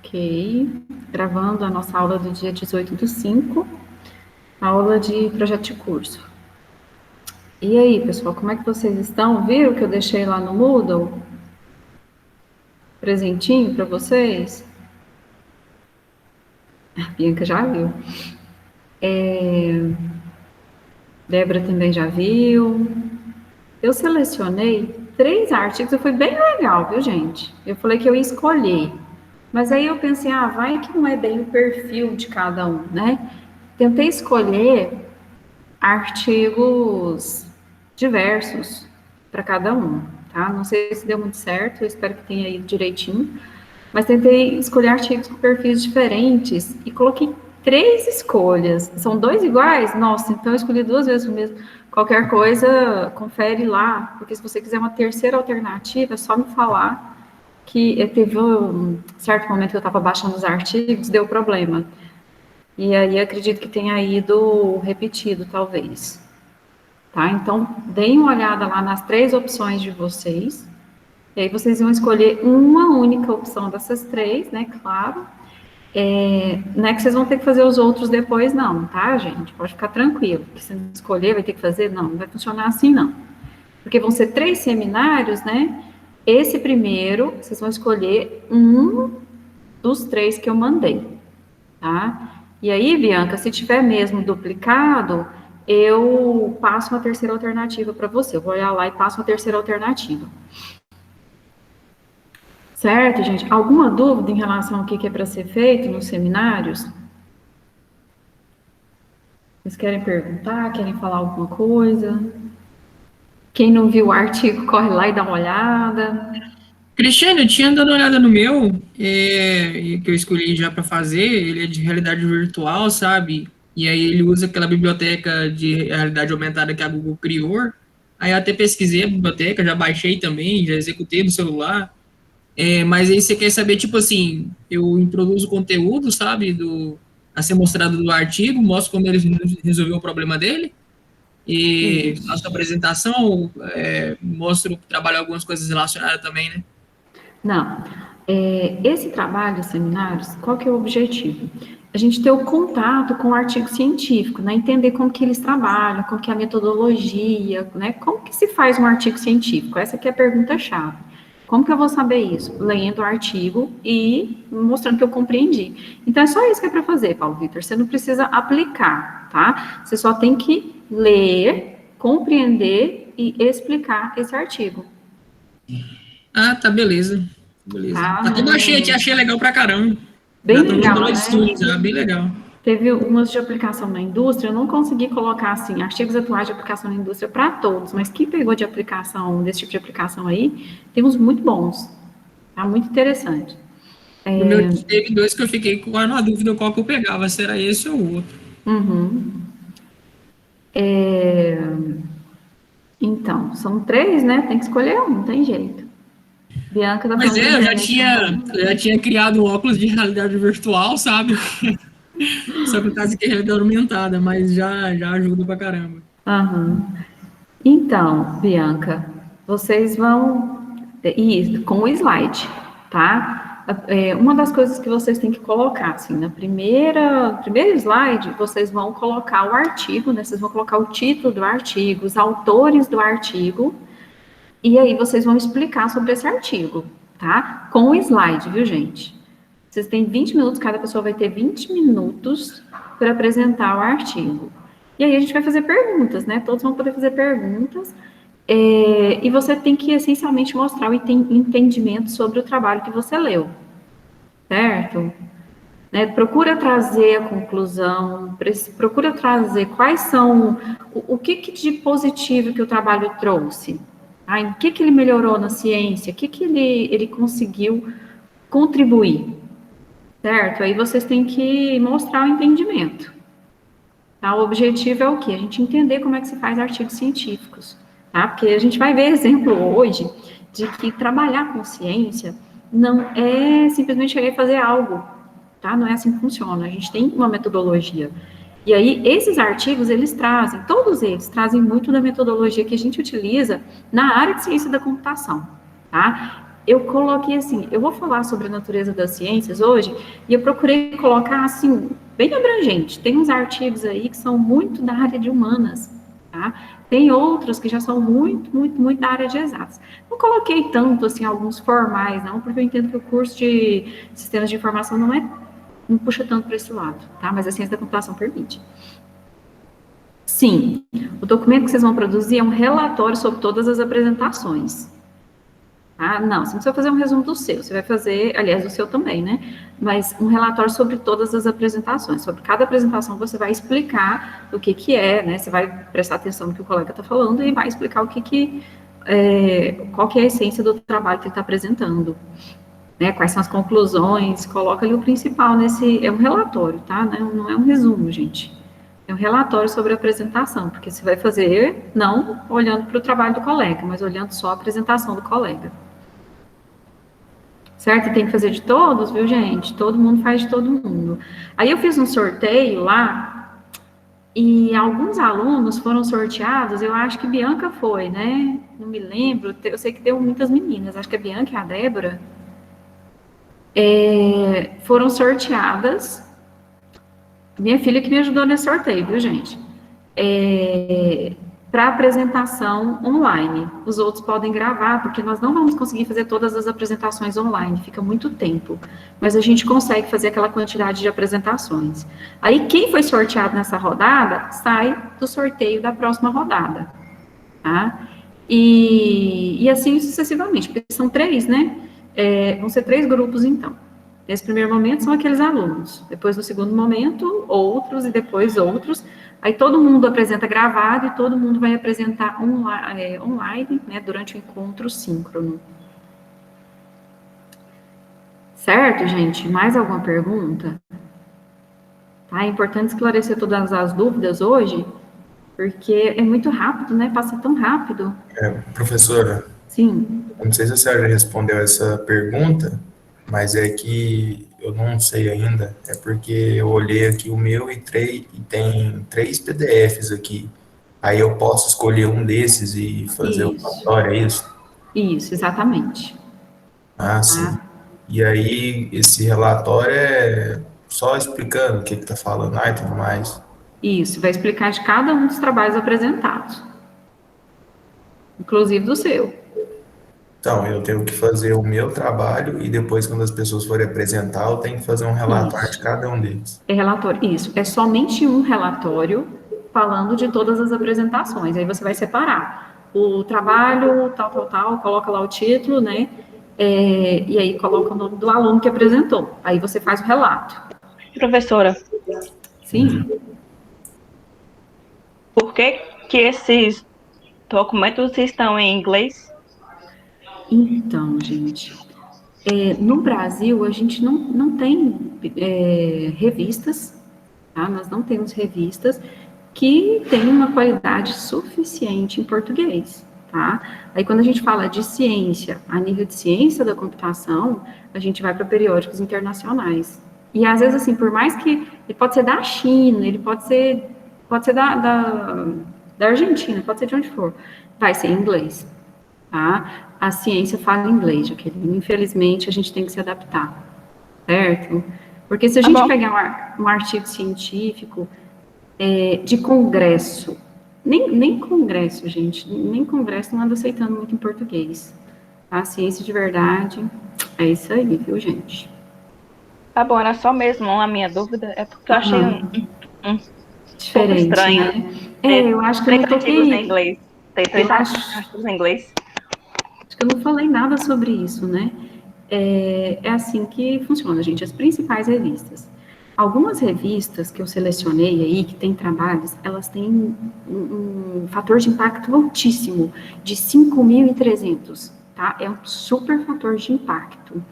Ok. Gravando a nossa aula do dia 18/5, aula de projeto de curso. E aí, pessoal, como é que vocês estão? Viram que eu deixei lá no Moodle? Presentinho para vocês? A Bianca já viu. Débora também já viu. Eu selecionei 3 artigos, foi bem legal, viu, gente? Eu falei que eu ia escolher. Mas aí eu pensei, vai que não é bem o perfil de cada um, né? Tentei escolher artigos diversos para cada um, tá? Não sei se deu muito certo, eu espero que tenha ido direitinho, mas tentei escolher artigos com perfis diferentes e coloquei 3 escolhas. São 2 iguais? Nossa, então eu escolhi 2 vezes o mesmo. Qualquer coisa, confere lá, porque se você quiser uma terceira alternativa, é só me falar que teve um certo momento que eu estava baixando os artigos, deu problema. E aí acredito que tenha ido repetido, talvez. Tá? Então, deem uma olhada lá nas 3 opções de vocês. E aí vocês vão escolher uma única opção dessas 3, né? Claro. Não é que vocês vão ter que fazer os outros depois, não, tá, gente? Pode ficar tranquilo. Que se não escolher, vai ter que fazer? Não vai funcionar assim, não. Porque vão ser 3 seminários, né? Esse primeiro, vocês vão escolher um dos 3 que eu mandei, tá? E aí, Bianca, se tiver mesmo duplicado, eu passo uma terceira alternativa para você. Eu vou olhar lá e passo uma terceira alternativa. Certo, gente? Alguma dúvida em relação ao que é para ser feito nos seminários? Vocês querem perguntar? Querem falar alguma coisa? Quem não viu o artigo, corre lá e dá uma olhada. Cristiane, eu tinha dado uma olhada no meu, que eu escolhi já para fazer, ele é de realidade virtual, sabe? E aí ele usa aquela biblioteca de realidade aumentada que a Google criou. Aí eu até pesquisei a biblioteca, já baixei também, já executei no celular. Mas aí você quer saber, tipo assim, eu introduzo conteúdo, sabe, a ser mostrado do artigo, mostro como ele resolveu o problema dele, e faço a Isso. apresentação, mostro, trabalho algumas coisas relacionadas também, né? Não. Esse trabalho de seminários, qual que é o objetivo? A gente ter o contato com o artigo científico, né? Entender como que eles trabalham, como que é a metodologia, né? Como que se faz um artigo científico? Essa aqui é a pergunta-chave. Como que eu vou saber isso? Lendo o artigo e mostrando que eu compreendi. Então, é só isso que é para fazer, Paulo Vitor. Você não precisa aplicar, tá? Você só tem que ler, compreender e explicar esse artigo. Ah, tá, beleza. Beleza. Tá? Até baixei aqui, achei legal pra caramba. Bem Já tô no legal, Android né? Studio, já, bem legal. Teve umas de aplicação na indústria, eu não consegui colocar, assim, artigos atuais de aplicação na indústria para todos, mas quem pegou de aplicação, desse tipo de aplicação aí, tem uns muito bons, tá? Muito interessante. No meu teve 2 que eu fiquei com a dúvida qual que eu pegava, se era esse ou o outro. Então, são 3, né? Tem que escolher um, não tem jeito. Bianca tá Mas falando que a eu já internet tá tinha, ruim. eu já tinha criado um óculos de realidade virtual, sabe? Só que o caso aqui é realidade aumentada, mas já ajuda pra caramba. Aham. Então, Bianca, vocês vão ir com o slide, tá? Uma das coisas que vocês têm que colocar, assim, na primeiro slide, vocês vão colocar o artigo, né? Vocês vão colocar o título do artigo, os autores do artigo, e aí vocês vão explicar sobre esse artigo, tá? Com o slide, viu, gente? Vocês têm 20 minutos, cada pessoa vai ter 20 minutos para apresentar o artigo. E aí a gente vai fazer perguntas, né? Todos vão poder fazer perguntas. E você tem que essencialmente mostrar o entendimento sobre o trabalho que você leu, certo? Né? Procura trazer a conclusão, procura trazer quais são, o que de positivo que o trabalho trouxe, em que ele melhorou na ciência, o que ele conseguiu contribuir, certo? Aí vocês têm que mostrar o entendimento. Tá? O objetivo é o quê? A gente entender como é que se faz artigos científicos, tá? Porque a gente vai ver exemplo hoje de que trabalhar com ciência não é simplesmente chegar e fazer algo, tá? Não é assim que funciona. A gente tem uma metodologia. E aí, esses artigos, todos eles trazem muito da metodologia que a gente utiliza na área de ciência da computação, tá? eu coloquei assim, eu vou falar sobre a natureza das ciências hoje, e eu procurei colocar assim, bem abrangente. Tem uns artigos aí que são muito da área de humanas, tá? Tem outros que já são muito da área de exatas. Não coloquei tanto, assim, alguns formais, não, porque eu entendo que o curso de sistemas de informação não puxa tanto para esse lado, tá? Mas a ciência da computação permite. Sim, o documento que vocês vão produzir é um relatório sobre todas as apresentações. Ah, não, você não precisa fazer um resumo do seu, você vai fazer, aliás, do seu também, né? Mas um relatório sobre todas as apresentações. Sobre cada apresentação você vai explicar o que é, né? Você vai prestar atenção no que o colega está falando e vai explicar qual que é a essência do trabalho que ele está apresentando. Né? Quais são as conclusões, coloca ali o principal é um relatório, tá? Não é um resumo, gente. É um relatório sobre a apresentação, porque você vai fazer não olhando para o trabalho do colega, mas olhando só a apresentação do colega. Certo? E tem que fazer de todos, viu, gente? Todo mundo faz de todo mundo. Aí eu fiz um sorteio lá, e alguns alunos foram sorteados, eu acho que Bianca foi, né? Não me lembro, eu sei que deu muitas meninas, acho que a Bianca e a Débora foram sorteadas. Minha filha que me ajudou nesse sorteio, viu, gente? Para apresentação online. Os outros podem gravar, porque nós não vamos conseguir fazer todas as apresentações online, fica muito tempo. Mas a gente consegue fazer aquela quantidade de apresentações. Aí, quem foi sorteado nessa rodada, sai do sorteio da próxima rodada. Tá? E assim sucessivamente, porque são 3, né? Vão ser 3 grupos, então. Nesse primeiro momento, são aqueles alunos. Depois, no segundo momento, outros, e depois outros. Aí, todo mundo apresenta gravado e todo mundo vai apresentar online, né, durante o encontro síncrono. Certo, gente? Mais alguma pergunta? Tá? É importante esclarecer todas as dúvidas hoje, porque é muito rápido, né? Passa tão rápido. Professora, Sim. eu não sei se a senhora já respondeu essa pergunta, mas é que eu não sei ainda. É porque eu olhei aqui o meu e tem 3 PDFs aqui. Aí eu posso escolher um desses e fazer o Isso. relatório, é isso? Isso, exatamente. Ah, sim. E aí esse relatório é só explicando o que está falando e tudo mais. Isso, vai explicar de cada um dos trabalhos apresentados, inclusive do seu. Então, eu tenho que fazer o meu trabalho e depois, quando as pessoas forem apresentar, eu tenho que fazer um relatório de Isso. cada um deles. É relatório, isso. É somente um relatório falando de todas as apresentações. Aí você vai separar o trabalho, tal, coloca lá o título, né? E aí coloca o nome do aluno que apresentou. Aí você faz o relato. Professora. Sim. Por que esses documentos estão em inglês? Então, gente, no Brasil a gente não tem revistas, tá? Nós não temos revistas que tenham uma qualidade suficiente em português, tá? Aí quando a gente fala de ciência, a nível de ciência da computação, a gente vai para periódicos internacionais. E às vezes, assim, por mais que ele pode ser da China, ele pode ser da Argentina, pode ser de onde for, vai ser em inglês, tá? A ciência fala inglês, Jaqueline. Infelizmente, a gente tem que se adaptar, certo? Porque se a gente pegar um artigo científico de congresso, nem congresso, gente, nem congresso não anda aceitando muito em português. A ciência de verdade, é isso aí, viu, gente? Tá bom, era só mesmo a minha dúvida, é porque eu achei diferente, estranho, né? Eu acho que eu não toquei... em inglês. Tem 3 artigos em inglês. Acho que eu não falei nada sobre isso, né? É assim que funciona, gente. As principais revistas. Algumas revistas que eu selecionei aí, que tem trabalhos, elas têm um fator de impacto altíssimo, de 5.300, tá? É um super fator de impacto.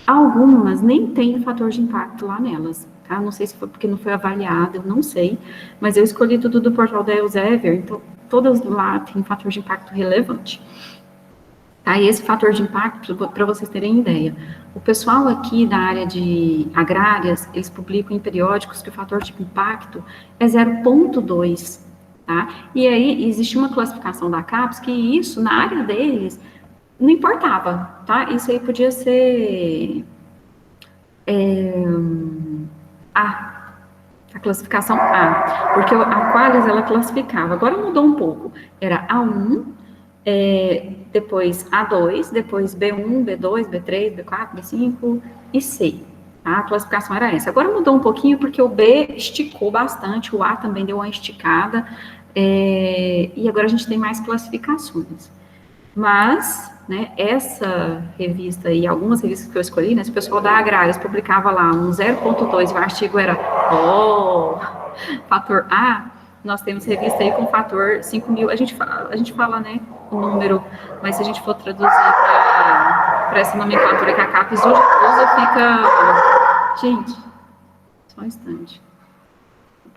Algumas nem tem fator de impacto lá nelas, tá? Não sei se foi porque não foi avaliado, eu não sei, mas eu escolhi tudo do portal da Elsevier, então todas lá têm fator de impacto relevante. Tá, e esse fator de impacto, para vocês terem ideia, o pessoal aqui da área de agrárias, eles publicam em periódicos que o fator de impacto é 0,2, tá? E aí existe uma classificação da CAPES que isso, na área deles, não importava, tá? Isso aí podia ser a classificação A, porque a Qualis, ela classificava, agora mudou um pouco, era A1, depois A2, depois B1, B2, B3, B4, B5 e C. Tá? A classificação era essa. Agora mudou um pouquinho porque o B esticou bastante, o A também deu uma esticada, e agora a gente tem mais classificações. Mas, né, essa revista e algumas revistas que eu escolhi, né, esse pessoal da Agrárias publicava lá um 0.2, o artigo era, fator A, nós temos revista aí com fator 5.000, a gente fala, né, o número, mas se a gente for traduzir para essa nomenclatura que a CAPES usa, fica, gente, só um instante,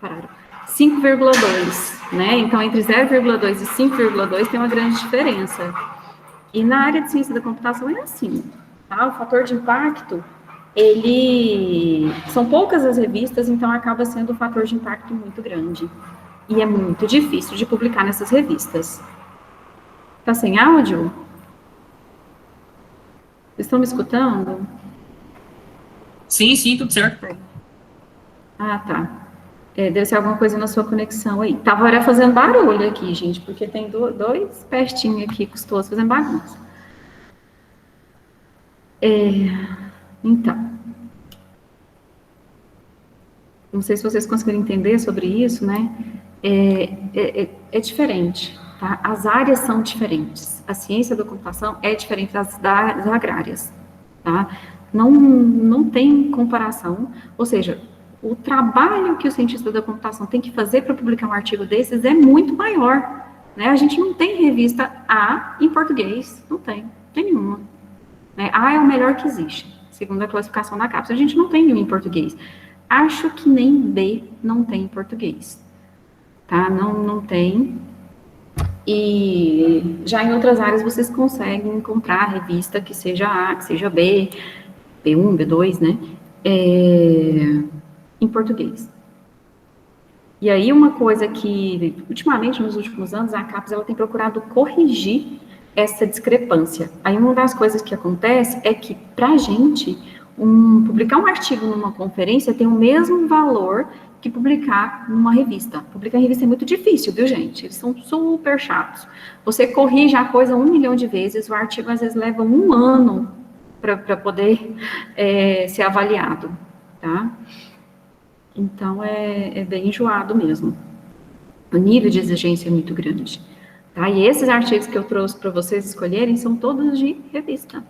pararam. 5,2, né? Então, entre 0,2 e 5,2 tem uma grande diferença. E na área de ciência da computação é assim, tá? O fator de impacto, são poucas as revistas, então acaba sendo um fator de impacto muito grande. E é muito difícil de publicar nessas revistas. Tá sem áudio? Vocês estão me escutando? Sim, tudo certo. Ah, tá. Deve ser alguma coisa na sua conexão aí. Tava fazendo barulho aqui, gente, porque tem dois pestinhos aqui custosos fazendo bagunça. Então, não sei se vocês conseguiram entender sobre isso, né? É diferente, tá? As áreas são diferentes. A ciência da computação é diferente das agrárias, tá? Não tem comparação, ou seja, o trabalho que o cientista da computação tem que fazer para publicar um artigo desses é muito maior, né? A gente não tem revista A em português, não tem nenhuma. Né? A é o melhor que existe, segundo a classificação da CAPES. A gente não tem nenhum em português. Acho que nem B não tem em português, tá? Não tem. E já em outras áreas vocês conseguem encontrar revista que seja A, que seja B, B1, B2, né? Em português. E aí uma coisa que, ultimamente, nos últimos anos, a CAPES ela tem procurado corrigir essa discrepância. Aí uma das coisas que acontece é que, para a gente, publicar um artigo numa conferência tem o mesmo valor que publicar numa revista. Publicar em revista é muito difícil, viu, gente? Eles são super chatos. Você corrige a coisa 1 milhão de vezes, o artigo às vezes leva 1 ano para poder ser avaliado, tá? Então, é bem enjoado mesmo. O nível de exigência é muito grande. Tá? E esses artigos que eu trouxe para vocês escolherem são todos de revista.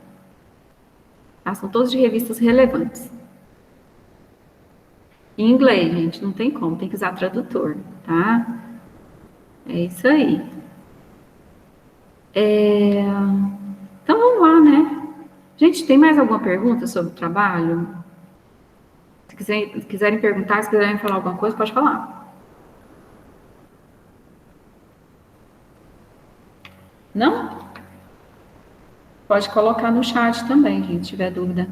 Tá? São todos de revistas relevantes. Em inglês, gente, não tem como, tem que usar tradutor, tá? É isso aí. Então, vamos lá, né? Gente, tem mais alguma pergunta sobre o trabalho? Se quiserem perguntar, se quiserem falar alguma coisa, pode falar. Não? Pode colocar no chat também, gente, se tiver dúvida.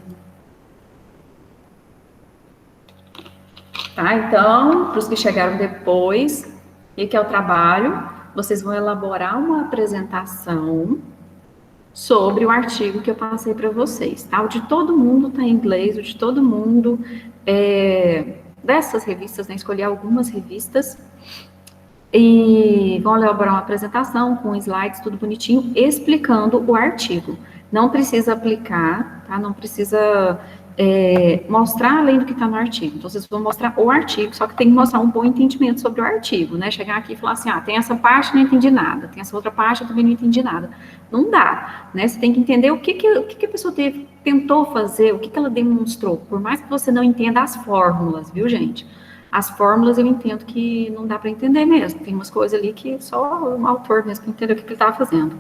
Tá, então, para os que chegaram depois, o que é o trabalho? Vocês vão elaborar uma apresentação sobre o artigo que eu passei para vocês, tá? O de todo mundo está em inglês, o de todo mundo dessas revistas, né? Escolhi algumas revistas e vão elaborar uma apresentação com slides, tudo bonitinho, explicando o artigo. Não precisa aplicar, tá? Não precisa mostrar além do que está no artigo. Então, vocês vão mostrar o artigo, só que tem que mostrar um bom entendimento sobre o artigo, né? Chegar aqui e falar assim, tem essa parte, não entendi nada, tem essa outra parte, eu também não entendi nada. Não dá, né? Você tem que entender o que a pessoa tentou fazer, o que ela demonstrou, por mais que você não entenda as fórmulas, viu, gente? As fórmulas eu entendo que não dá para entender mesmo, tem umas coisas ali que só o autor mesmo que entendeu o que ele estava fazendo.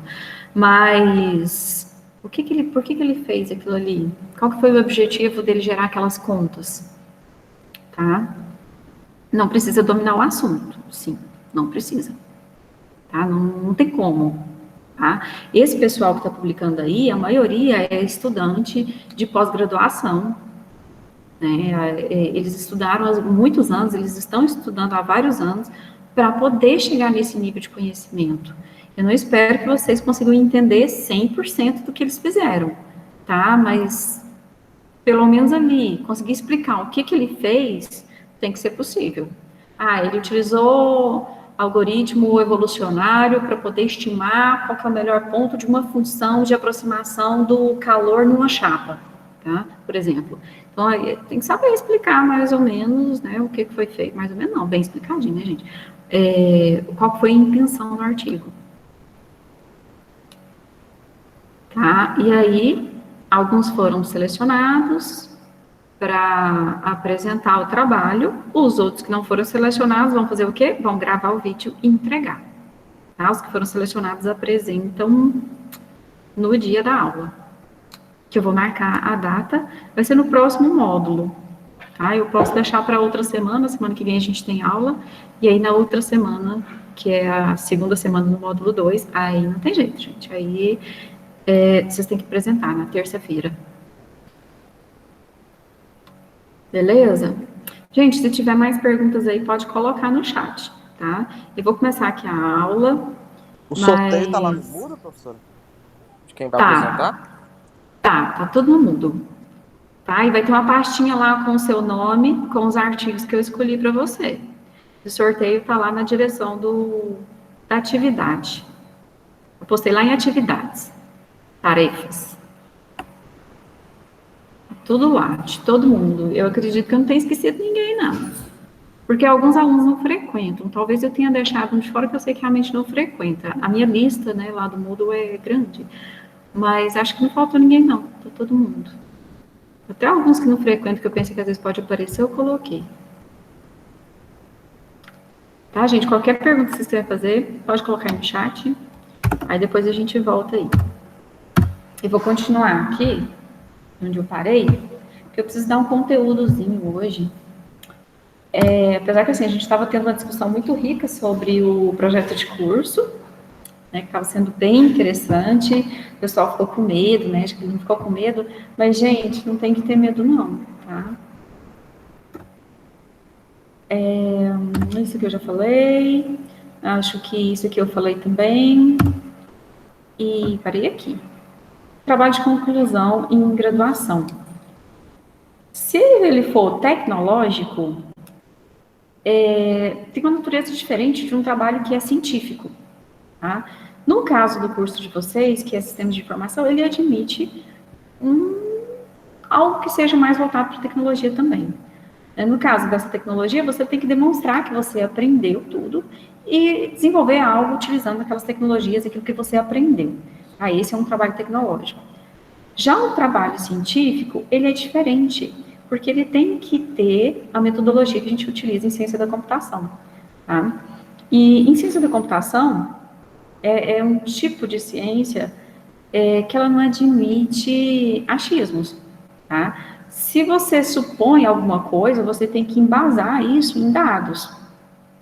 Mas por que ele fez aquilo ali? Qual que foi o objetivo dele gerar aquelas contas? Tá? Não precisa dominar o assunto, sim, não precisa. Tá? Não tem como. Tá? Esse pessoal que está publicando aí, a maioria é estudante de pós-graduação. Né? Eles estudaram há muitos anos, eles estão estudando há vários anos para poder chegar nesse nível de conhecimento. Eu não espero que vocês consigam entender 100% do que eles fizeram, tá? Mas, pelo menos ali, conseguir explicar o que ele fez, tem que ser possível. Ah, ele utilizou algoritmo evolucionário para poder estimar qual que é o melhor ponto de uma função de aproximação do calor numa chapa, tá? Por exemplo. Então, aí, tem que saber explicar mais ou menos, né, o que foi feito, mais ou menos não, bem explicadinho, né, gente? Qual foi a intenção do artigo. Tá? E aí, alguns foram selecionados para apresentar o trabalho, os outros que não foram selecionados vão fazer o quê? Vão gravar o vídeo e entregar. Tá? Os que foram selecionados apresentam no dia da aula, que eu vou marcar a data, vai ser no próximo módulo. Tá? Eu posso deixar para outra semana que vem a gente tem aula, e aí na outra semana, que é a segunda semana do módulo 2, aí não tem jeito, gente. Aí vocês têm que apresentar na terça-feira. Beleza? Gente, se tiver mais perguntas aí, pode colocar no chat, tá? Eu vou começar aqui a aula. O sorteio tá lá no muro, professora? De quem vai apresentar? Tá todo mundo. Tá? E vai ter uma pastinha lá com o seu nome, com os artigos que eu escolhi para você. O sorteio tá lá na direção da atividade. Eu postei lá em atividades, tarefas. Tudo lá, de todo mundo. Eu acredito que eu não tenho esquecido ninguém, não. Porque alguns alunos não frequentam. Talvez eu tenha deixado um de fora que eu sei que realmente não frequenta. A minha lista, né, lá do Moodle é grande. Mas acho que não faltou ninguém, não. Tá todo mundo. Até alguns que não frequentam, que eu pensei que às vezes pode aparecer, eu coloquei. Tá, gente? Qualquer pergunta que vocês quiserem fazer, pode colocar no chat. Aí depois a gente volta aí. Eu vou continuar aqui, onde eu parei, porque eu preciso dar um conteúdozinho hoje. Apesar que assim, a gente estava tendo uma discussão muito rica sobre o projeto de curso, né, que estava sendo bem interessante, o pessoal ficou com medo, né, acho que ele não ficou com medo, mas, gente, não tem que ter medo não, tá? Isso aqui eu já falei, acho que isso aqui eu falei também, e parei aqui. Trabalho de conclusão em graduação. Se ele for tecnológico, tem uma natureza diferente de um trabalho que é científico. Tá? No caso do curso de vocês, que é Sistemas de Informação, ele admite algo que seja mais voltado para tecnologia também. No caso dessa tecnologia, você tem que demonstrar que você aprendeu tudo e desenvolver algo utilizando aquelas tecnologias, aquilo que você aprendeu. Esse é um trabalho tecnológico. Já o trabalho científico, ele é diferente, porque ele tem que ter a metodologia que a gente utiliza em ciência da computação. Tá? E em ciência da computação, é um tipo de ciência que ela não admite achismos, tá? Se você supõe alguma coisa, você tem que embasar isso em dados,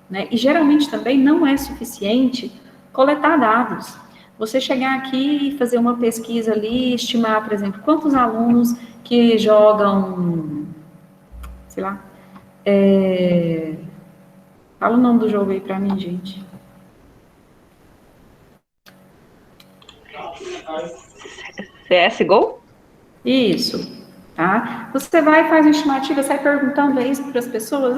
né? E geralmente também não é suficiente coletar dados. Você chegar aqui e fazer uma pesquisa ali, estimar, por exemplo, quantos alunos que jogam, sei lá, fala o nome do jogo aí pra mim, gente. CSGO? Isso, tá? Você vai, faz uma estimativa, sai perguntando isso para as pessoas,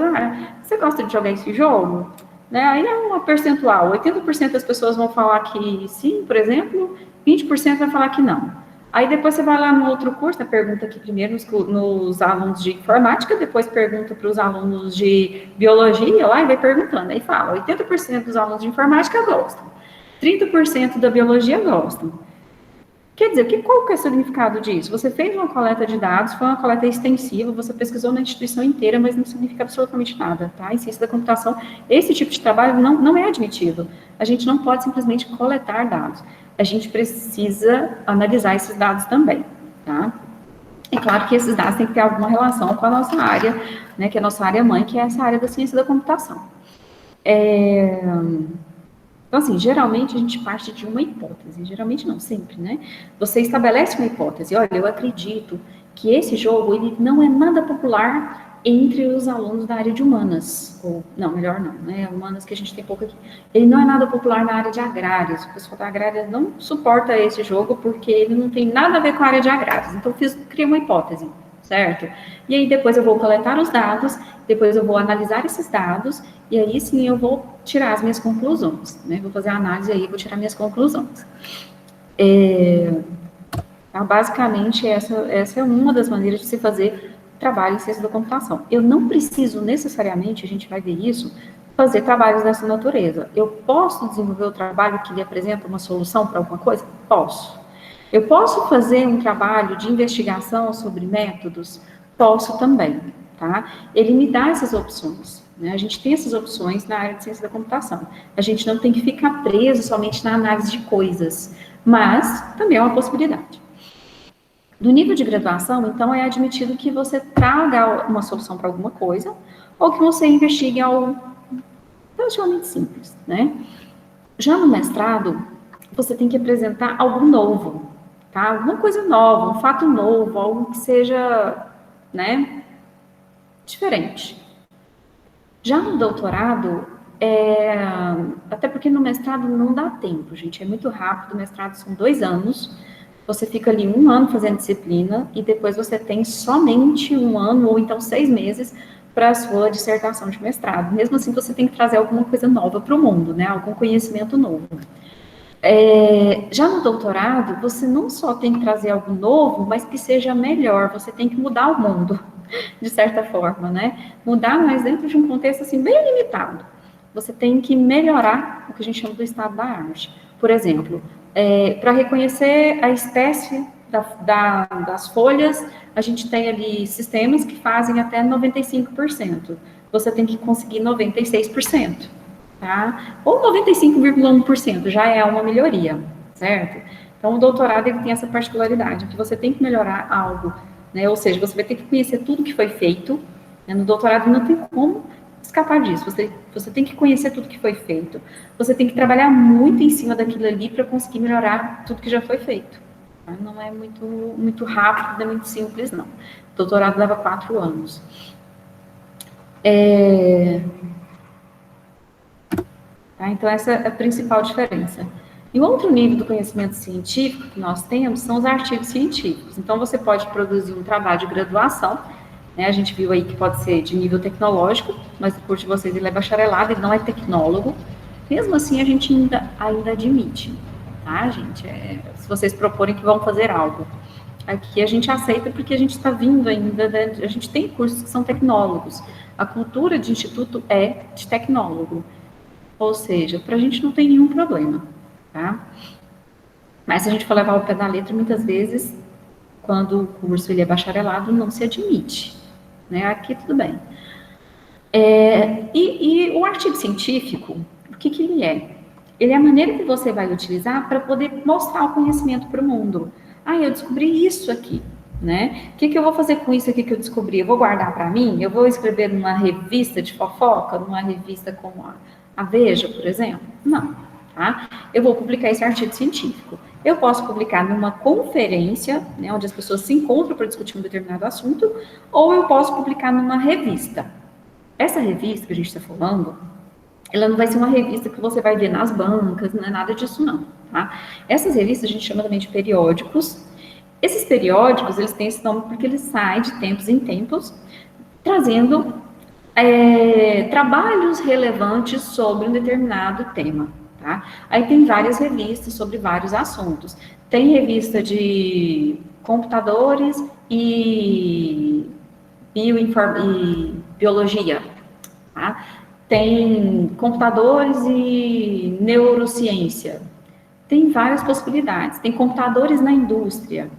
você gosta de jogar esse jogo? Né? Aí é uma percentual, 80% das pessoas vão falar que sim, por exemplo, 20% vai falar que não. Aí depois você vai lá no outro curso, pergunta aqui primeiro nos alunos de informática, depois pergunta para os alunos de biologia, lá e vai perguntando, aí fala, 80% dos alunos de informática gostam, 30% da biologia gostam. Quer dizer, qual que é o significado disso? Você fez uma coleta de dados, foi uma coleta extensiva, você pesquisou na instituição inteira, mas não significa absolutamente nada, tá? Em ciência da computação, esse tipo de trabalho não é admitido. A gente não pode simplesmente coletar dados. A gente precisa analisar esses dados também, tá? É claro que esses dados têm que ter alguma relação com a nossa área, né, que é a nossa área mãe, que é essa área da ciência da computação. Então, assim, geralmente a gente parte de uma hipótese, geralmente não, sempre, né? Você estabelece uma hipótese, olha, eu acredito que esse jogo, ele não é nada popular entre os alunos da área de humanas, ou, não, melhor não, né, humanas que a gente tem pouco aqui. Ele não é nada popular na área de agrárias, o pessoal da agrária não suporta esse jogo, porque ele não tem nada a ver com a área de agrárias, então criei uma hipótese, certo? E aí depois eu vou coletar os dados, depois eu vou analisar esses dados, e aí sim eu vou tirar as minhas conclusões, né, vou fazer a análise aí, vou tirar minhas conclusões. Então, basicamente, essa é uma das maneiras de se fazer trabalho em ciência da computação. Eu não preciso necessariamente, a gente vai ver isso, fazer trabalhos dessa natureza. Eu posso desenvolver o trabalho que lhe apresenta uma solução para alguma coisa? Posso. Eu posso fazer um trabalho de investigação sobre métodos? Posso também, tá? Ele me dá essas opções, né? A gente tem essas opções na área de ciência da computação. A gente não tem que ficar preso somente na análise de coisas, mas também é uma possibilidade. Do nível de graduação, então, é admitido que você traga uma solução para alguma coisa, ou que você investigue algo relativamente simples, né? Já no mestrado, você tem que apresentar algo novo, tá? Alguma coisa nova, um fato novo, algo que seja, né, diferente. Já no doutorado, até porque no mestrado não dá tempo, gente, é muito rápido, o mestrado são 2 anos, você fica ali 1 ano fazendo disciplina e depois você tem somente 1 ano ou então 6 meses para a sua dissertação de mestrado. Mesmo assim, você tem que trazer alguma coisa nova para o mundo, né? Algum conhecimento novo. Já no doutorado, você não só tem que trazer algo novo, mas que seja melhor. Você tem que mudar o mundo, de certa forma, né? Mudar, mas dentro de um contexto assim bem limitado. Você tem que melhorar o que a gente chama do estado da arte. Por exemplo, para reconhecer a espécie das folhas, a gente tem ali sistemas que fazem até 95%. Você tem que conseguir 96%, tá? Ou 95,1%, já é uma melhoria, certo? Então, o doutorado ele tem essa particularidade, que você tem que melhorar algo, né? Ou seja, você vai ter que conhecer tudo que foi feito, né? No doutorado não tem como escapar disso, você tem que conhecer tudo que foi feito, você tem que trabalhar muito em cima daquilo ali para conseguir melhorar tudo que já foi feito. Tá? Não é muito rápido, não é muito simples, não. O doutorado leva 4 anos. Tá? Então, essa é a principal diferença. E o outro nível do conhecimento científico que nós temos são os artigos científicos. Então, você pode produzir um trabalho de graduação, né? A gente viu aí que pode ser de nível tecnológico, mas o curso de vocês ele é bacharelado, ele não é tecnólogo. Mesmo assim, a gente ainda admite, tá, gente? Se vocês proporem que vão fazer algo. Aqui a gente aceita porque a gente está vindo ainda, né? A gente tem cursos que são tecnólogos. A cultura de instituto é de tecnólogo. Ou seja, para a gente não tem nenhum problema, tá? Mas se a gente for levar o pé da letra, muitas vezes, quando o curso ele é bacharelado, não se admite, né? Aqui tudo bem. E o artigo científico, o que ele é? Ele é a maneira que você vai utilizar para poder mostrar o conhecimento para o mundo. Eu descobri isso aqui, né? O que eu vou fazer com isso aqui que eu descobri? Eu vou guardar para mim? Eu vou escrever numa revista de fofoca, numa revista como a Veja, por exemplo? Não, tá? Eu vou publicar esse artigo científico. Eu posso publicar numa conferência, né, onde as pessoas se encontram para discutir um determinado assunto, ou eu posso publicar numa revista. Essa revista que a gente está falando, ela não vai ser uma revista que você vai ver nas bancas, não é nada disso não, tá? Essas revistas a gente chama também de periódicos. Esses periódicos, eles têm esse nome porque eles saem de tempos em tempos, trazendo trabalhos relevantes sobre um determinado tema, tá? Aí tem várias revistas sobre vários assuntos. Tem revista de computadores e biologia, tá? Tem computadores e neurociência. Tem várias possibilidades. Tem computadores na indústria.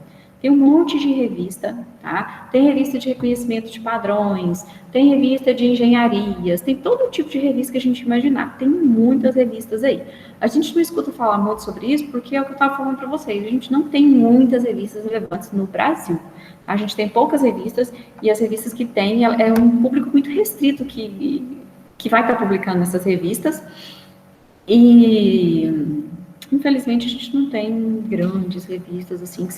Tem um monte de revista, tá? Tem revista de reconhecimento de padrões, tem revista de engenharias, tem todo tipo de revista que a gente imaginar. Tem muitas revistas aí. A gente não escuta falar muito sobre isso porque é o que eu estava falando para vocês. A gente não tem muitas revistas relevantes no Brasil. A gente tem poucas revistas e as revistas que tem é um público muito restrito que vai estar publicando essas revistas. E infelizmente, a gente não tem grandes revistas assim que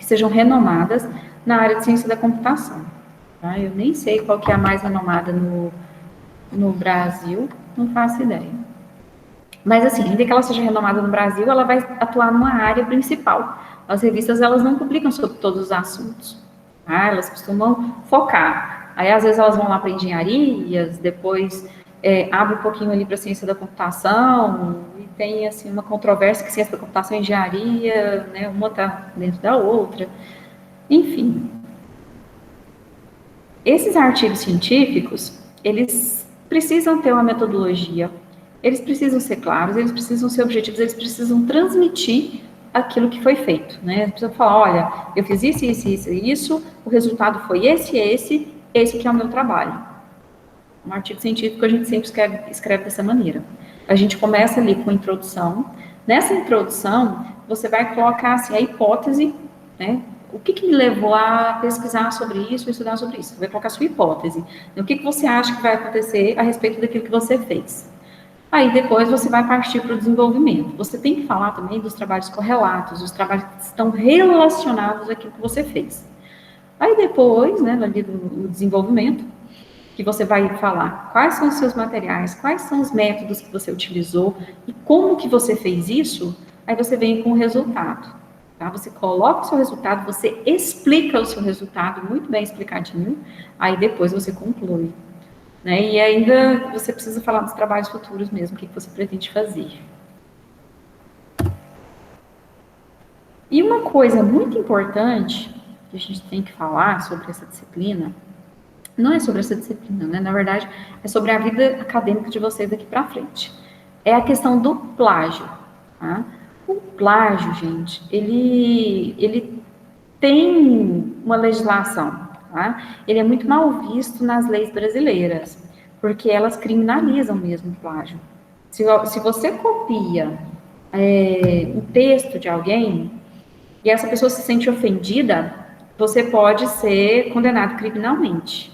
sejam renomadas na área de ciência da computação. tá? Eu nem sei qual que é a mais renomada no Brasil, não faço ideia. Mas, assim, ainda que ela seja renomada no Brasil, ela vai atuar numa área principal. As revistas, elas não publicam sobre todos os assuntos, tá? Elas costumam focar. Aí, às vezes, elas vão lá para engenharias, depois abre um pouquinho ali para ciência da computação, e tem, assim, uma controvérsia que ciência da computação e engenharia, né, uma está dentro da outra. Enfim. Esses artigos científicos, eles precisam ter uma metodologia, eles precisam ser claros, eles precisam ser objetivos, eles precisam transmitir aquilo que foi feito, né? Eles precisam falar, olha, eu fiz isso, isso, isso, isso, o resultado foi esse que é o meu trabalho. Um artigo científico a gente sempre escreve dessa maneira. A gente começa ali com a introdução. Nessa introdução, você vai colocar assim, a hipótese, né? O que me levou a pesquisar sobre isso, estudar sobre isso? Você vai colocar a sua hipótese. O que você acha que vai acontecer a respeito daquilo que você fez? Aí depois você vai partir para o desenvolvimento. Você tem que falar também dos trabalhos correlatos, os trabalhos que estão relacionados àquilo que você fez. Aí depois, né, ali do desenvolvimento, que você vai falar quais são os seus materiais, quais são os métodos que você utilizou e como que você fez isso, aí você vem com o resultado. Tá? Você coloca o seu resultado, você explica o seu resultado muito bem explicadinho, aí depois você conclui. Né? E ainda você precisa falar dos trabalhos futuros mesmo, o que você pretende fazer. E uma coisa muito importante que a gente tem que falar sobre essa disciplina, não é sobre essa disciplina, né? Na verdade, é sobre a vida acadêmica de vocês daqui para frente. É a questão do plágio, tá? O plágio, gente, ele tem uma legislação, tá? Ele é muito mal visto nas leis brasileiras, porque elas criminalizam mesmo o plágio. Se você copia um texto de alguém e essa pessoa se sente ofendida, você pode ser condenado criminalmente.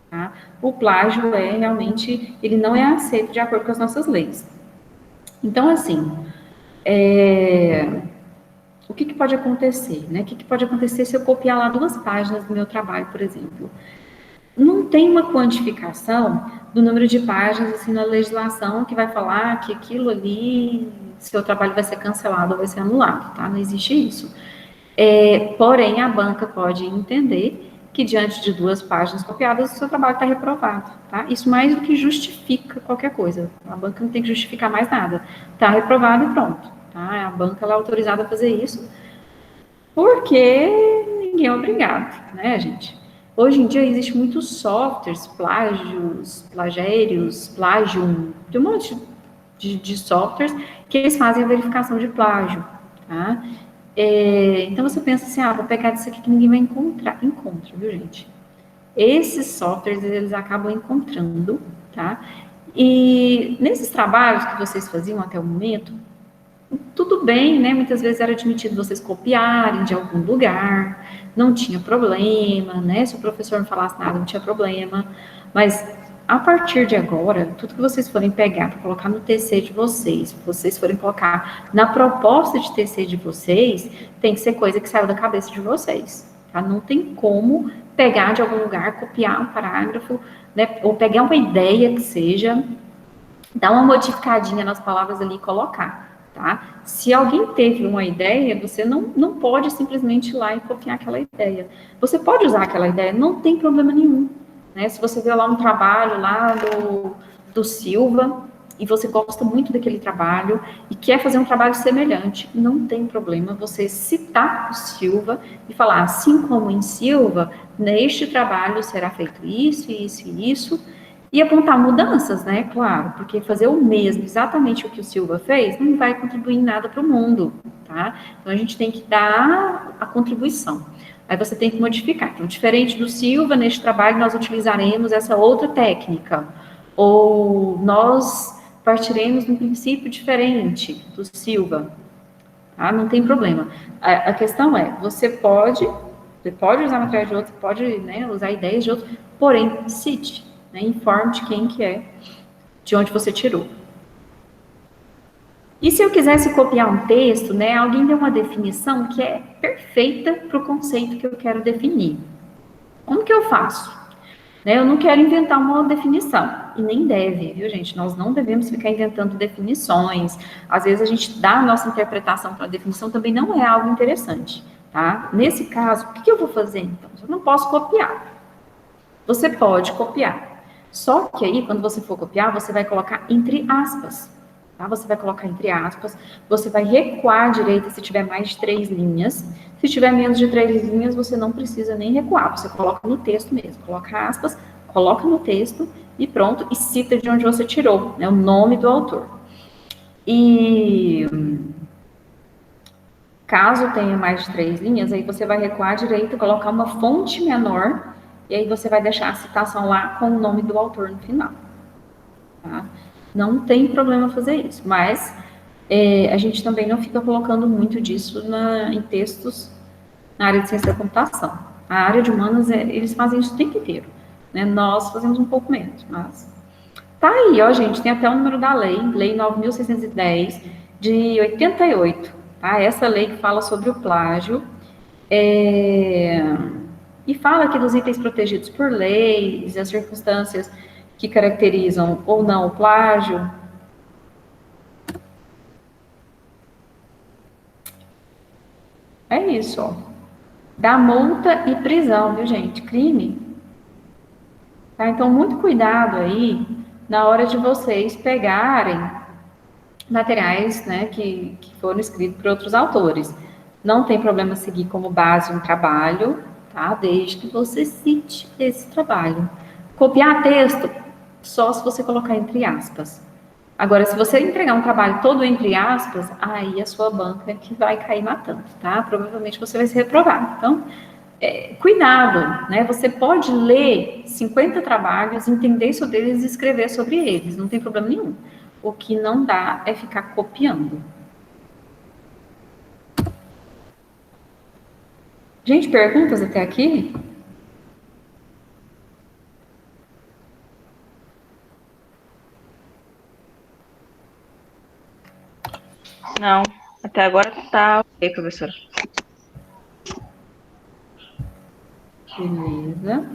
Tá? O plágio realmente, ele não é aceito de acordo com as nossas leis. Então, assim, o que pode acontecer, né? O que pode acontecer se eu copiar lá 2 páginas do meu trabalho, por exemplo? Não tem uma quantificação do número de páginas, assim, na legislação que vai falar que aquilo ali, seu trabalho vai ser cancelado ou vai ser anulado, tá? Não existe isso. Porém, a banca pode entender que diante de 2 páginas copiadas, o seu trabalho está reprovado, tá? Isso mais do que justifica qualquer coisa. A banca não tem que justificar mais nada. Está reprovado e pronto, tá? A banca ela é autorizada a fazer isso porque ninguém é obrigado, né, gente? Hoje em dia existem muitos softwares, plágios, plagérios, plagium, tem um monte de softwares que eles fazem a verificação de plágio, tá? Então você pensa assim, vou pegar disso aqui que ninguém vai encontrar. Encontra, viu, gente? Esses softwares, eles acabam encontrando, tá? E nesses trabalhos que vocês faziam até o momento, tudo bem, né? Muitas vezes era admitido vocês copiarem de algum lugar, não tinha problema, né? Se o professor não falasse nada, não tinha problema. Mas a partir de agora, tudo que vocês forem pegar para colocar no TC de vocês, vocês forem colocar na proposta de TC de vocês, tem que ser coisa que saiu da cabeça de vocês, tá? Não tem como pegar de algum lugar, copiar um parágrafo, né? Ou pegar uma ideia que seja, dar uma modificadinha nas palavras ali e colocar, tá? Se alguém teve uma ideia, você não pode simplesmente ir lá e copiar aquela ideia. Você pode usar aquela ideia, não tem problema nenhum. Né? Se você vê lá um trabalho lá do Silva e você gosta muito daquele trabalho e quer fazer um trabalho semelhante, não tem problema você citar o Silva e falar, assim como em Silva, neste trabalho será feito isso, isso e isso, e apontar mudanças, né? Claro, porque fazer o mesmo, exatamente o que o Silva fez, não vai contribuir em nada para o mundo, tá? Então a gente tem que dar a contribuição. Aí você tem que modificar. Então, diferente do Silva, neste trabalho nós utilizaremos essa outra técnica. Ou nós partiremos de um princípio diferente do Silva. Tá? Não tem problema. A questão é, você pode usar material de outro, pode, né, usar ideias de outro, porém, cite, né, informe de quem que é, de onde você tirou. E se eu quisesse copiar um texto, né, alguém deu uma definição que é perfeita para o conceito que eu quero definir. Como que eu faço? né? Eu não quero inventar uma definição, e nem deve, viu, gente? Nós não devemos ficar inventando definições. Às vezes a gente dá a nossa interpretação para a definição, também não é algo interessante, tá? Nesse caso, o que eu vou fazer, então? Eu não posso copiar. Você pode copiar. Só que aí, quando você for copiar, você vai colocar entre aspas, tá? Você vai colocar entre aspas, você vai recuar à direita se tiver mais de 3 linhas. Se tiver menos de 3 linhas, você não precisa nem recuar, você coloca no texto mesmo. Coloca aspas, coloca no texto e pronto, e cita de onde você tirou, né? O nome do autor. E caso tenha mais de 3 linhas, aí você vai recuar à direita, colocar uma fonte menor, e aí você vai deixar a citação lá com o nome do autor no final. Tá? Não tem problema fazer isso, mas a gente também não fica colocando muito disso em textos na área de ciência da computação. A área de humanas, eles fazem isso o tempo inteiro, né? Nós fazemos um pouco menos, mas... Tá aí, ó, gente, tem até o número da lei 9.610, de 88, tá? Essa lei que fala sobre o plágio, e fala aqui dos itens protegidos por leis, as circunstâncias que caracterizam ou não o plágio. É isso, ó. Dá multa e prisão, viu, gente? Crime. Tá? Então, muito cuidado aí na hora de vocês pegarem materiais, né, que foram escritos por outros autores. Não tem problema seguir como base um trabalho, tá? Desde que você cite esse trabalho. Copiar texto, só se você colocar entre aspas. Agora, se você entregar um trabalho todo entre aspas, aí a sua banca é que vai cair matando, tá? Provavelmente você vai ser reprovado. Então, cuidado, né? Você pode ler 50 trabalhos, entender sobre eles e escrever sobre eles, não tem problema nenhum. O que não dá é ficar copiando. Gente, perguntas até aqui? Não, até agora tá ok, professora. Beleza.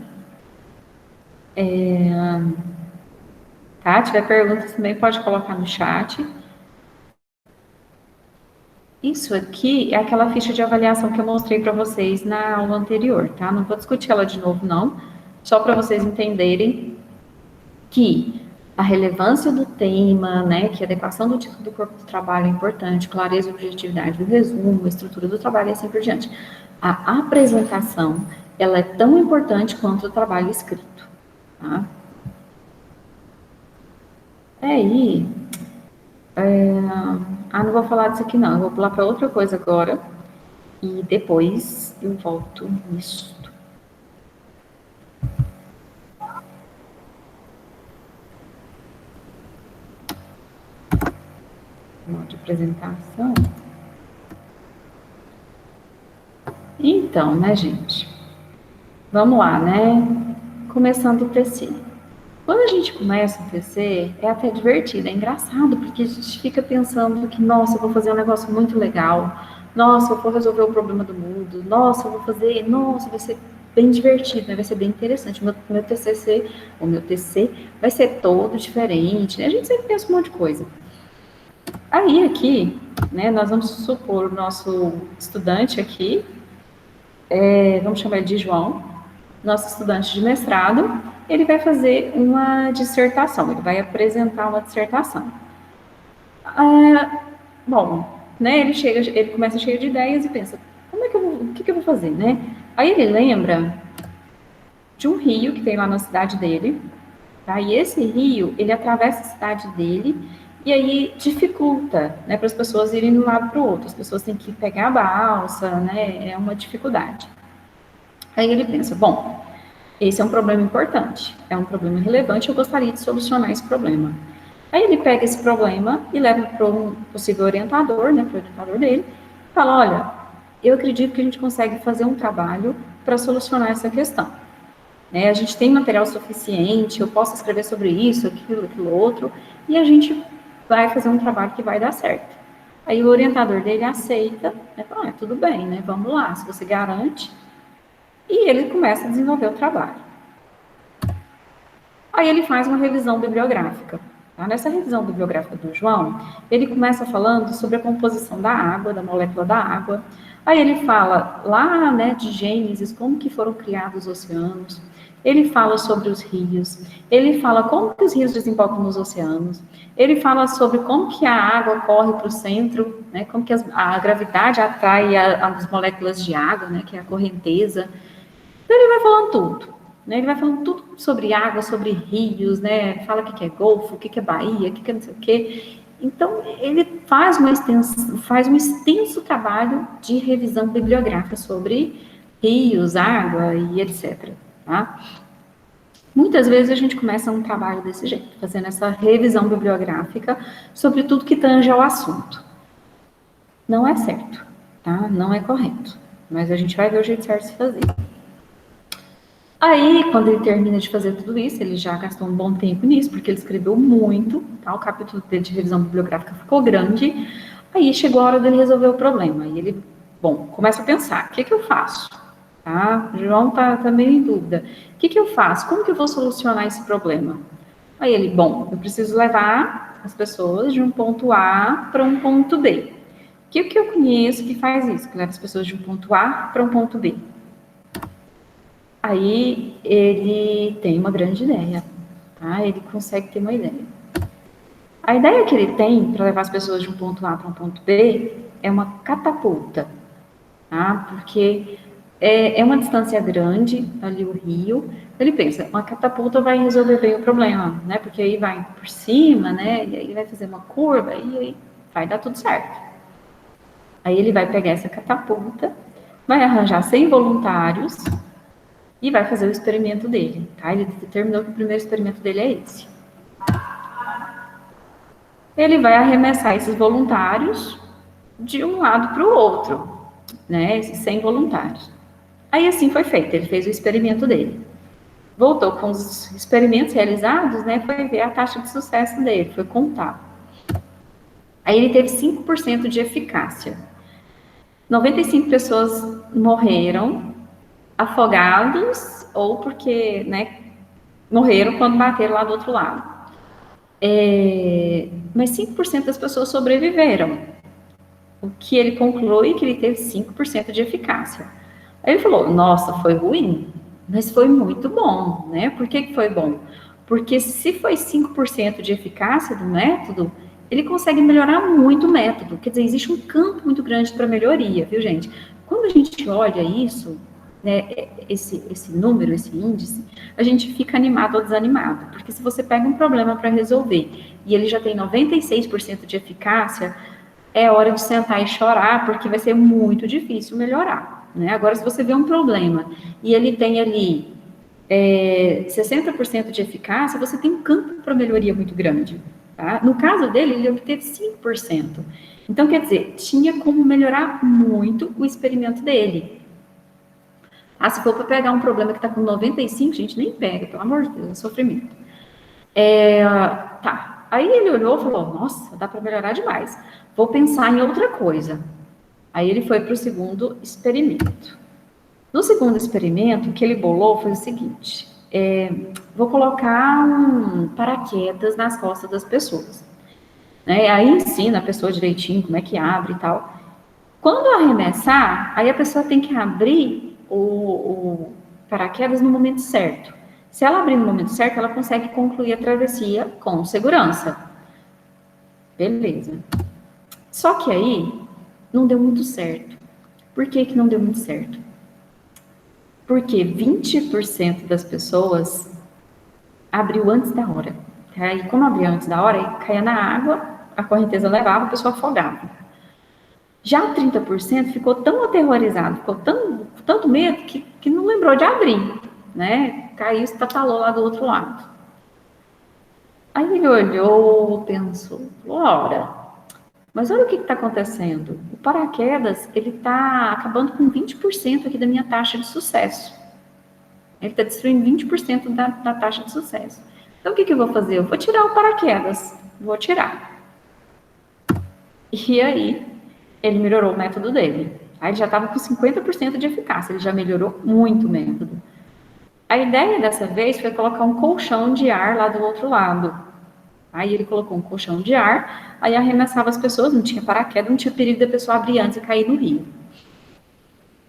Tá, tiver perguntas também pode colocar no chat. Isso aqui é aquela ficha de avaliação que eu mostrei para vocês na aula anterior, tá? Não vou discutir ela de novo, não. Só para vocês entenderem que a relevância do tema, né, que a adequação do título do corpo do trabalho é importante, clareza e objetividade do resumo, a estrutura do trabalho e assim por diante. A apresentação, ela é tão importante quanto o trabalho escrito, tá? Aí, não vou falar disso aqui não, eu vou pular para outra coisa agora, e depois eu volto nisso. De apresentação. Então, né, gente? Vamos lá, né? Começando o TC. Quando a gente começa o TC, é até divertido, é engraçado, porque a gente fica pensando que, nossa, eu vou fazer um negócio muito legal, nossa, eu vou resolver o problema do mundo, nossa, eu vou fazer, nossa, vai ser bem divertido, né? Vai ser bem interessante. O meu TC vai ser todo diferente, né? A gente sempre pensa um monte de coisa. Aí, aqui, né, nós vamos supor o nosso estudante aqui, vamos chamar ele de João, nosso estudante de mestrado, ele vai fazer uma dissertação, ele vai apresentar uma dissertação. Bom, né, ele começa cheio de ideias e pensa, o que eu vou fazer, né? Aí ele lembra de um rio que tem lá na cidade dele, tá? E esse rio, ele atravessa a cidade dele e aí dificulta, né, para as pessoas irem de um lado para o outro. As pessoas têm que pegar a balsa, né, é uma dificuldade. Aí ele pensa, bom, esse é um problema importante, é um problema relevante, eu gostaria de solucionar esse problema. Aí ele pega esse problema e leva para um possível orientador, né, para o orientador dele, e fala, olha, eu acredito que a gente consegue fazer um trabalho para solucionar essa questão. A gente tem material suficiente, eu posso escrever sobre isso, aquilo outro, e a gente vai fazer um trabalho que vai dar certo. Aí o orientador dele aceita, né, fala, tudo bem, né, vamos lá, se você garante, e ele começa a desenvolver o trabalho. Aí ele faz uma revisão bibliográfica. Tá? Nessa revisão bibliográfica do João, ele começa falando sobre a composição da água, da molécula da água. Aí ele fala lá, né, de Gênesis, como que foram criados os oceanos. Ele fala sobre os rios. Ele fala como que os rios desembocam nos oceanos. Ele fala sobre como que a água corre para o centro, né, como que a gravidade atrai as moléculas de água, né, que é a correnteza. Então ele vai falando tudo. Né, ele vai falando tudo sobre água, sobre rios, né? Fala o que é golfo, o que é baía, o que é não sei o quê. Então, ele faz um extenso trabalho de revisão bibliográfica sobre rios, água e etc. Tá? Muitas vezes a gente começa um trabalho desse jeito, fazendo essa revisão bibliográfica sobre tudo que tange ao assunto. Não é certo, tá? Não é correto. Mas a gente vai ver o jeito certo de se fazer. Aí, quando ele termina de fazer tudo isso, ele já gastou um bom tempo nisso, porque ele escreveu muito, tá? O capítulo dele de revisão bibliográfica ficou grande, aí chegou a hora dele resolver o problema, e ele, começa a pensar, o que eu faço? Tá? O João tá meio em dúvida. O que eu faço? Como que eu vou solucionar esse problema? Aí ele, eu preciso levar as pessoas de um ponto A para um ponto B. O que eu conheço que faz isso? Que leva as pessoas de um ponto A para um ponto B. Aí ele tem uma grande ideia, tá? Ele consegue ter uma ideia. A ideia que ele tem para levar as pessoas de um ponto A para um ponto B é uma catapulta, tá? Porque é uma distância grande, ali o rio. Ele pensa, uma catapulta vai resolver bem o problema, né? Porque aí vai por cima, né? E aí vai fazer uma curva e aí vai dar tudo certo. Aí ele vai pegar essa catapulta, vai arranjar 100 voluntários e vai fazer o experimento dele, tá? Ele determinou que o primeiro experimento dele é esse. Ele vai arremessar esses voluntários de um lado para o outro, né? Esses 100 voluntários. Aí assim foi feito, ele fez o experimento dele. Voltou com os experimentos realizados, né? Foi ver a taxa de sucesso dele, foi contar. Aí ele teve 5% de eficácia. 95 pessoas morreram afogados ou porque, né, morreram quando bateram lá do outro lado. Mas 5% das pessoas sobreviveram. O que ele conclui que ele teve 5% de eficácia. Aí ele falou, nossa, foi ruim, mas foi muito bom, né? Por que foi bom? Porque se foi 5% de eficácia do método, ele consegue melhorar muito o método. Quer dizer, existe um campo muito grande para melhoria, viu, gente? Quando a gente olha isso, né, esse número, esse índice, a gente fica animado ou desanimado. Porque se você pega um problema para resolver e ele já tem 96% de eficácia, é hora de sentar e chorar, porque vai ser muito difícil melhorar. Né? Agora, se você vê um problema e ele tem ali 60% de eficácia, você tem um campo para melhoria muito grande. Tá? No caso dele, ele obteve 5%. Então, quer dizer, tinha como melhorar muito o experimento dele. Se for para pegar um problema que está com 95, gente, nem pega, pelo amor de Deus, é sofrimento. Tá. Aí ele olhou e falou, nossa, dá para melhorar demais. Vou pensar em outra coisa. Aí ele foi para o segundo experimento. No segundo experimento, o que ele bolou foi o seguinte, vou colocar um paraquedas nas costas das pessoas. Né? Aí ensina a pessoa direitinho como é que abre e tal. Quando arremessar, aí a pessoa tem que abrir o paraquedas no momento certo. Se ela abrir no momento certo, ela consegue concluir a travessia com segurança. Beleza. Só que aí, não deu muito certo. Por que não deu muito certo? Porque 20% das pessoas abriu antes da hora. Tá? E como abriu antes da hora, aí caía na água, a correnteza levava, a pessoa afogava. Já 30% ficou tão aterrorizado, ficou tanto medo, que não lembrou de abrir, né? Caiu, estatalou lá do outro lado. Aí ele olhou, pensou, ora, mas olha o que está acontecendo. O paraquedas, ele está acabando com 20% aqui da minha taxa de sucesso. Ele está destruindo 20% da taxa de sucesso. Então, o que eu vou fazer? Eu vou tirar o paraquedas. Vou tirar. E aí, ele melhorou o método dele. Aí ele já estava com 50% de eficácia. Ele já melhorou muito o método. A ideia dessa vez foi colocar um colchão de ar lá do outro lado. Aí ele colocou um colchão de ar, aí arremessava as pessoas, não tinha paraquedas, não tinha perigo da pessoa abrir antes e cair no rio.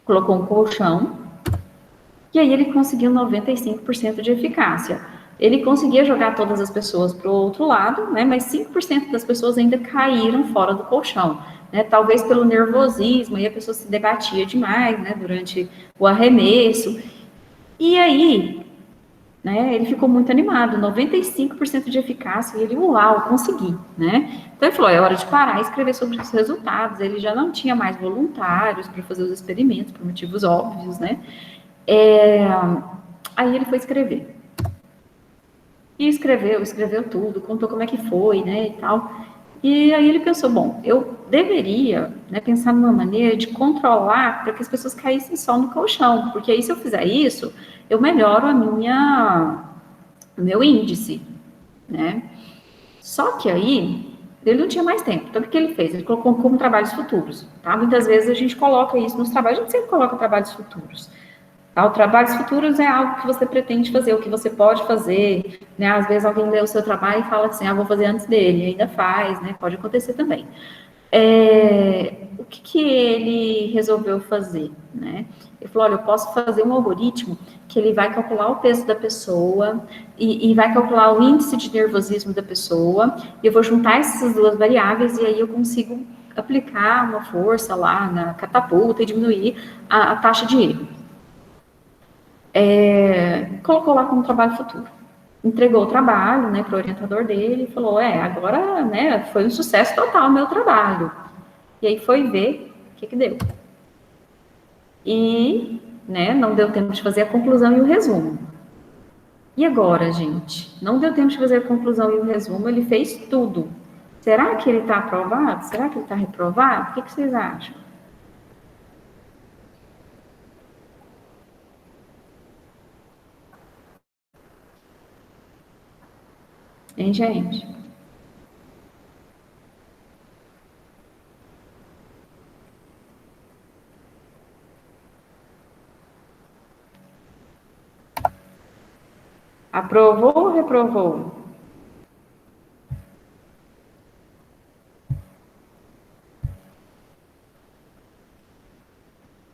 Colocou um colchão, e aí ele conseguiu 95% de eficácia. Ele conseguia jogar todas as pessoas para o outro lado, né, mas 5% das pessoas ainda caíram fora do colchão. Né, talvez pelo nervosismo, e a pessoa se debatia demais, né, durante o arremesso. E aí, né, ele ficou muito animado, 95% de eficácia, e ele, uau, consegui, né? Então ele falou, é hora de parar e escrever sobre os resultados. Ele já não tinha mais voluntários para fazer os experimentos, por motivos óbvios, né? Aí ele foi escrever. E escreveu tudo, contou como é que foi, né, e tal. E aí ele pensou, bom, eu deveria, né, pensar numa maneira de controlar para que as pessoas caíssem só no colchão, porque aí se eu fizer isso, eu melhoro o meu índice, né? Só que aí ele não tinha mais tempo. Então o que ele fez? Ele colocou como trabalhos futuros, tá? Muitas vezes a gente coloca isso nos trabalhos, a gente sempre coloca trabalhos futuros. Tá? O trabalhos futuros é algo que você pretende fazer, o que você pode fazer, né? Às vezes alguém lê o seu trabalho e fala assim, vou fazer antes dele, e ainda faz, né? Pode acontecer também. O que ele resolveu fazer, né? Ele falou, olha, eu posso fazer um algoritmo que ele vai calcular o peso da pessoa e vai calcular o índice de nervosismo da pessoa, e eu vou juntar essas duas variáveis e aí eu consigo aplicar uma força lá na catapulta e diminuir a taxa de erro. Colocou lá como trabalho futuro. Entregou o trabalho, né, para o orientador dele e falou, agora, né, foi um sucesso total o meu trabalho. E aí foi ver o que deu. E, né, não deu tempo de fazer a conclusão e o resumo. E agora, gente? Não deu tempo de fazer a conclusão e o resumo, ele fez tudo. Será que ele está aprovado? Será que ele está reprovado? O que vocês acham? Hein, gente? Aprovou ou reprovou?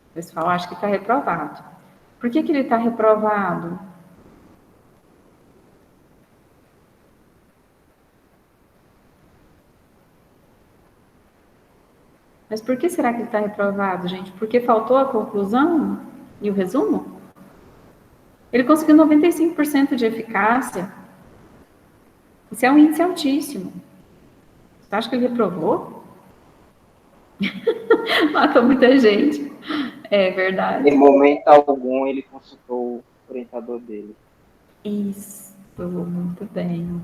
O pessoal acha que está reprovado. Por que ele está reprovado? Mas por que será que ele está reprovado, gente? Porque faltou a conclusão e o resumo? Ele conseguiu 95% de eficácia. Isso é um índice altíssimo. Você acha que ele reprovou? Matou muita gente. É verdade. Em momento algum, ele consultou o orientador dele. Isso, muito bem.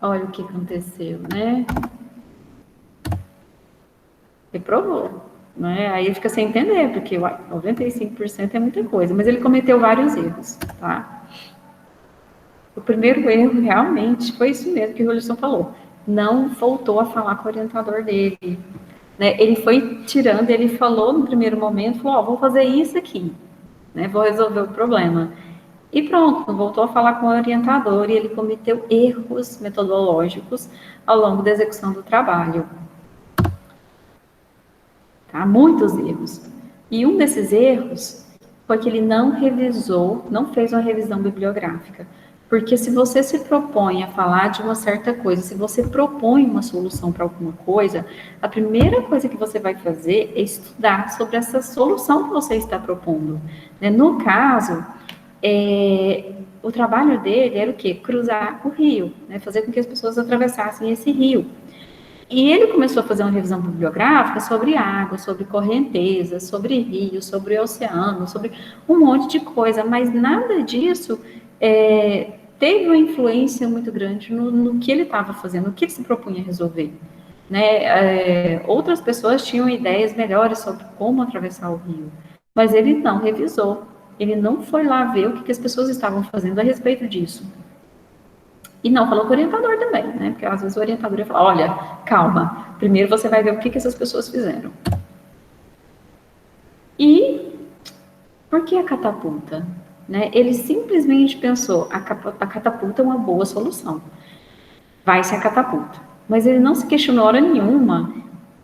Olha o que aconteceu, né? Reprovou, né? Aí fica sem entender, porque 95% é muita coisa, mas ele cometeu vários erros, tá? O primeiro erro, realmente, foi isso mesmo que o Wilson falou. Não voltou a falar com o orientador dele, né? Ele foi tirando, ele falou no primeiro momento, falou, vou fazer isso aqui, né? Vou resolver o problema. E pronto, não voltou a falar com o orientador e ele cometeu erros metodológicos ao longo da execução do trabalho. Tá? Muitos erros. E um desses erros foi que ele não revisou, não fez uma revisão bibliográfica. Porque se você se propõe a falar de uma certa coisa, se você propõe uma solução para alguma coisa, a primeira coisa que você vai fazer é estudar sobre essa solução que você está propondo. No caso, o trabalho dele era o quê? Cruzar o rio, né? Fazer com que as pessoas atravessassem esse rio. E ele começou a fazer uma revisão bibliográfica sobre água, sobre correnteza, sobre rio, sobre oceano, sobre um monte de coisa, mas nada disso teve uma influência muito grande no que ele estava fazendo, no que ele se propunha resolver. Né? Outras pessoas tinham ideias melhores sobre como atravessar o rio, mas ele não revisou, ele não foi lá ver o que as pessoas estavam fazendo a respeito disso. E não falou com o orientador também, né? Porque às vezes o orientador ia falar, olha, calma, primeiro você vai ver o que essas pessoas fizeram. E Por que a catapulta? Né? Ele simplesmente pensou, a catapulta é uma boa solução. Vai ser a catapulta. Mas ele não se questionou hora nenhuma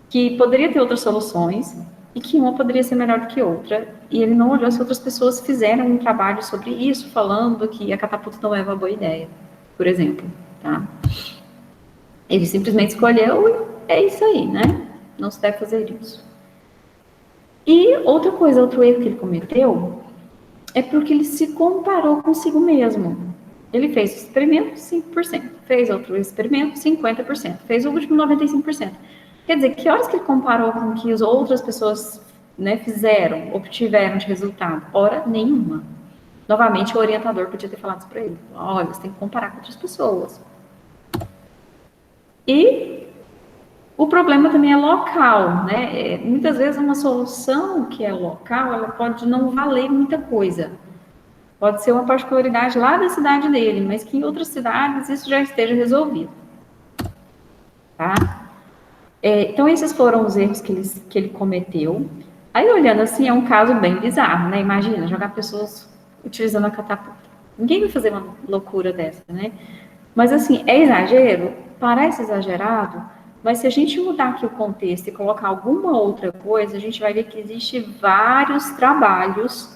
que poderia ter outras soluções e que uma poderia ser melhor do que outra. E ele não olhou se outras pessoas fizeram um trabalho sobre isso, falando que a catapulta não é uma boa ideia, por exemplo. Tá? Ele simplesmente escolheu e é isso aí, né? Não se deve fazer isso. E outra coisa, outro erro que ele cometeu é porque ele se comparou consigo mesmo. Ele fez o experimento 5%, fez outro experimento 50%, fez o último 95%. Quer dizer, que horas que ele comparou com o que as outras pessoas, né, fizeram, obtiveram de resultado? Hora nenhuma. Novamente, o orientador podia ter falado isso para ele. Olha, você tem que comparar com outras pessoas. E o problema também é local, né? Muitas vezes uma solução que é local, ela pode não valer muita coisa. Pode ser uma particularidade lá da cidade dele, mas que em outras cidades isso já esteja resolvido. Tá? Então, esses foram os erros que ele cometeu. Aí, olhando assim, é um caso bem bizarro, né? Imagina, jogar pessoas utilizando a catapulta. Ninguém vai fazer uma loucura dessa, né? Mas, assim, é exagero? Parece exagerado, mas se a gente mudar aqui o contexto e colocar alguma outra coisa, a gente vai ver que existem vários trabalhos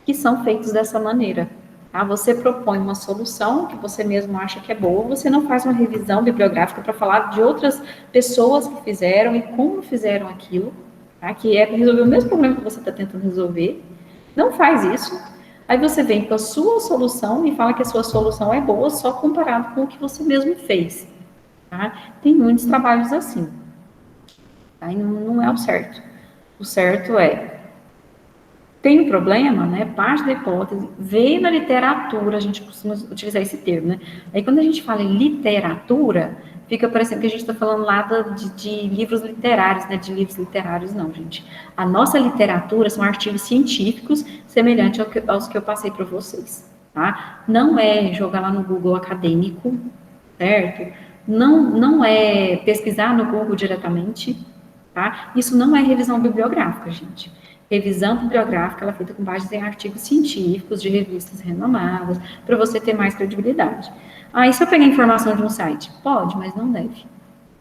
que são feitos dessa maneira. Tá? Você propõe uma solução que você mesmo acha que é boa, você não faz uma revisão bibliográfica para falar de outras pessoas que fizeram e como fizeram aquilo, tá? Que é resolver o mesmo problema que você está tentando resolver. Não faz isso. Aí você vem com a sua solução e fala que a sua solução é boa só comparado com o que você mesmo fez. Tá? Tem muitos trabalhos assim. Tá? E não é o certo. O certo é, tem um problema, né? Parte da hipótese veio na literatura, a gente costuma utilizar esse termo, né? Aí quando a gente fala em literatura, fica parecendo que a gente está falando lá de livros literários, né? De livros literários, não, gente. A nossa literatura são artigos científicos semelhantes aos que eu passei para vocês, tá? Não é jogar lá no Google acadêmico, certo? Não é pesquisar no Google diretamente, tá? Isso não é revisão bibliográfica, gente. Revisão bibliográfica, ela é feita com base em artigos científicos de revistas renomadas, para você ter mais credibilidade. Aí, se eu pegar informação de um site? Pode, mas não deve.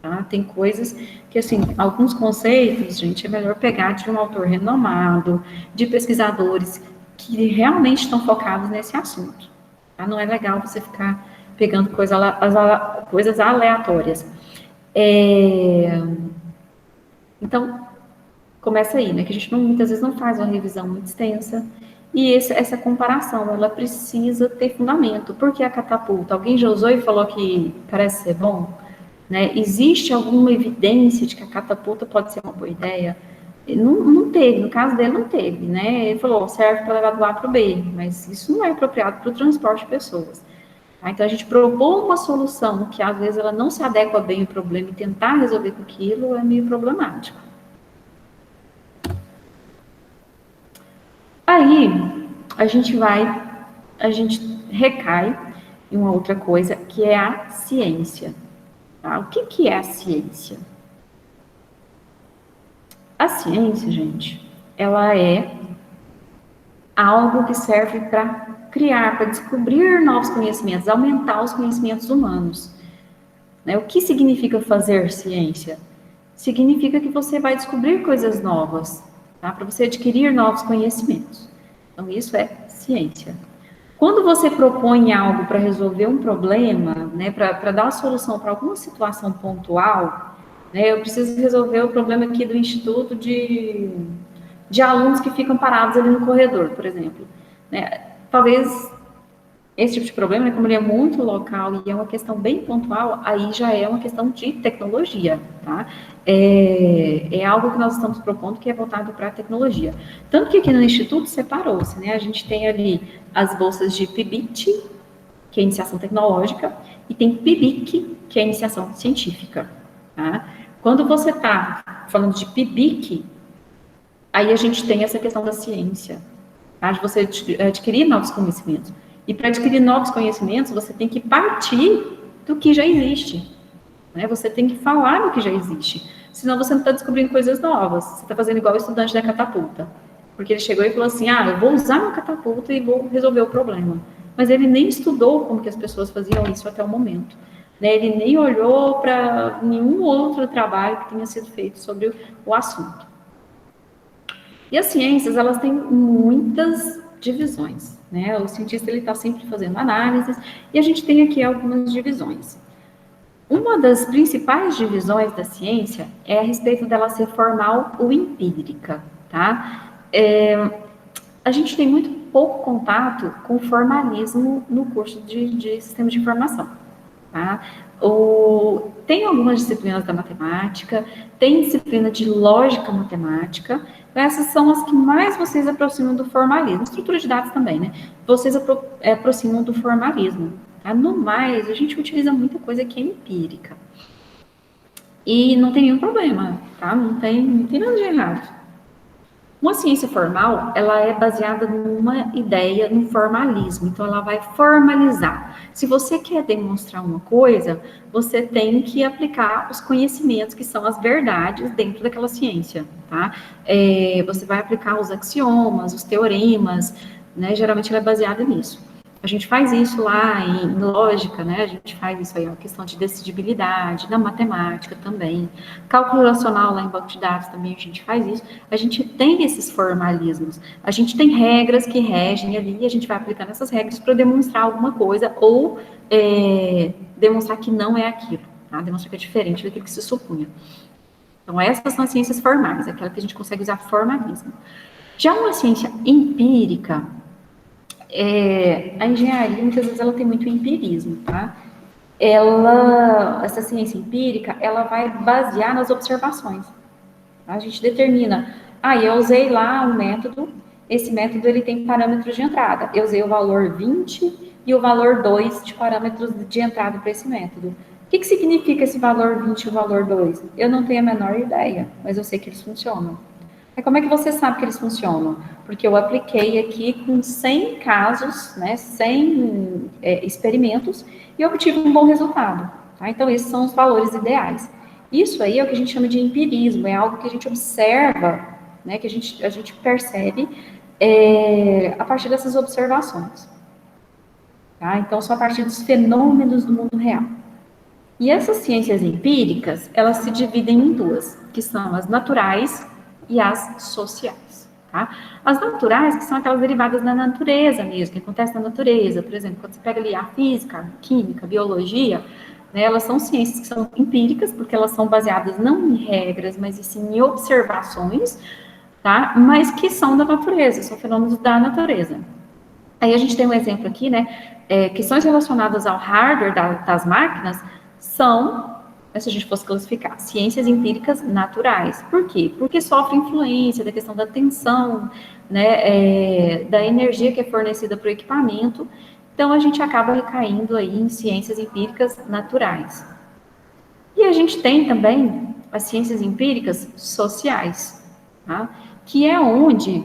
Tá? Tem coisas que, assim, alguns conceitos, gente, é melhor pegar de um autor renomado, de pesquisadores que realmente estão focados nesse assunto. Tá? Não é legal você ficar pegando coisas aleatórias. Então, começa aí, né, que a gente muitas vezes não faz uma revisão muito extensa, e essa comparação, ela precisa ter fundamento. Por que a catapulta? Alguém já usou e falou que parece ser bom? Né? Existe alguma evidência de que a catapulta pode ser uma boa ideia? Não teve, no caso dele não teve, né? Ele falou, serve para levar do A para o B, mas isso não é apropriado para o transporte de pessoas. Tá? Então, a gente propor uma solução que, às vezes, ela não se adequa bem ao problema e tentar resolver com aquilo é meio problemático. Aí, a gente recai em uma outra coisa, que é a ciência. Tá? O que é a ciência? A ciência, gente, ela é algo que serve para criar, para descobrir novos conhecimentos, aumentar os conhecimentos humanos. Né? O que significa fazer ciência? Significa que você vai descobrir coisas novas, tá? Para você adquirir novos conhecimentos. Então, isso é ciência. Quando você propõe algo para resolver um problema, né, para dar uma solução para alguma situação pontual, né, eu preciso resolver o problema aqui do instituto de alunos que ficam parados ali no corredor, por exemplo. Né? Talvez esse tipo de problema, né, como ele é muito local e é uma questão bem pontual, aí já é uma questão de tecnologia, tá? É algo que nós estamos propondo que é voltado para a tecnologia. Tanto que aqui no Instituto separou-se, né? A gente tem ali as bolsas de PIBIT, que é iniciação tecnológica, e tem PIBIC, que é iniciação científica, tá? Quando você está falando de PIBIC, aí a gente tem essa questão da ciência, tá? De você adquirir novos conhecimentos. E para adquirir novos conhecimentos, você tem que partir do que já existe. Né? Você tem que falar do que já existe. Senão você não está descobrindo coisas novas. Você está fazendo igual o estudante da catapulta. Porque ele chegou e falou assim, eu vou usar uma catapulta e vou resolver o problema. Mas ele nem estudou como que as pessoas faziam isso até o momento. Né? Ele nem olhou para nenhum outro trabalho que tenha sido feito sobre o assunto. E as ciências, elas têm muitas divisões, né? O cientista, ele está sempre fazendo análises, e a gente tem aqui algumas divisões. Uma das principais divisões da ciência é a respeito dela ser formal ou empírica, tá? A gente tem muito pouco contato com formalismo no curso de Sistemas de Informação, tá? Tem algumas disciplinas da matemática, tem disciplina de lógica matemática, essas são as que mais vocês aproximam do formalismo. Estrutura de dados também, né? Vocês aproximam do formalismo. Tá? No mais, a gente utiliza muita coisa que é empírica. E não tem nenhum problema, tá? Não tem nada de errado. Uma ciência formal, ela é baseada numa ideia, num formalismo. Então, ela vai formalizar. Se você quer demonstrar uma coisa, você tem que aplicar os conhecimentos, que são as verdades, dentro daquela ciência, tá? Você vai aplicar os axiomas, os teoremas, né? Geralmente, ela é baseada nisso. A gente faz isso lá em lógica, né? A gente faz isso aí, a questão de decidibilidade, na matemática também. Cálculo racional lá em banco de dados também a gente faz isso. A gente tem esses formalismos. A gente tem regras que regem ali e a gente vai aplicando essas regras para demonstrar alguma coisa ou demonstrar que não é aquilo, tá? Demonstrar que é diferente daquilo que se supunha. Então, essas são as ciências formais, aquela que a gente consegue usar formalismo. Já uma ciência empírica, a engenharia, muitas vezes, ela tem muito empirismo, tá? Essa ciência empírica, ela vai basear nas observações. A gente determina, eu usei lá um método, esse método, ele tem parâmetros de entrada. Eu usei o valor 20 e o valor 2 de parâmetros de entrada para esse método. O que significa esse valor 20 e o valor 2? Eu não tenho a menor ideia, mas eu sei que eles funcionam. Como é que você sabe que eles funcionam? Porque eu apliquei aqui com 100 casos, né, 100 experimentos, e obtive um bom resultado. Tá? Então, esses são os valores ideais. Isso aí é o que a gente chama de empirismo, é algo que a gente observa, né, que a gente percebe a partir dessas observações. Tá? Então, são a partir dos fenômenos do mundo real. E essas ciências empíricas, elas se dividem em duas, que são as naturais e as sociais, tá? As naturais, que são aquelas derivadas da natureza mesmo, que acontecem na natureza, por exemplo, quando você pega ali a física, a química, a biologia, né, elas são ciências que são empíricas, porque elas são baseadas não em regras, mas sim em observações, tá? Mas que são da natureza, são fenômenos da natureza. Aí a gente tem um exemplo aqui, né, questões relacionadas ao hardware das máquinas são, se a gente fosse classificar, ciências empíricas naturais. Por quê? Porque sofre influência da questão da tensão, né, da energia que é fornecida para o equipamento. Então, a gente acaba recaindo aí em ciências empíricas naturais. E a gente tem também as ciências empíricas sociais, tá? Que é onde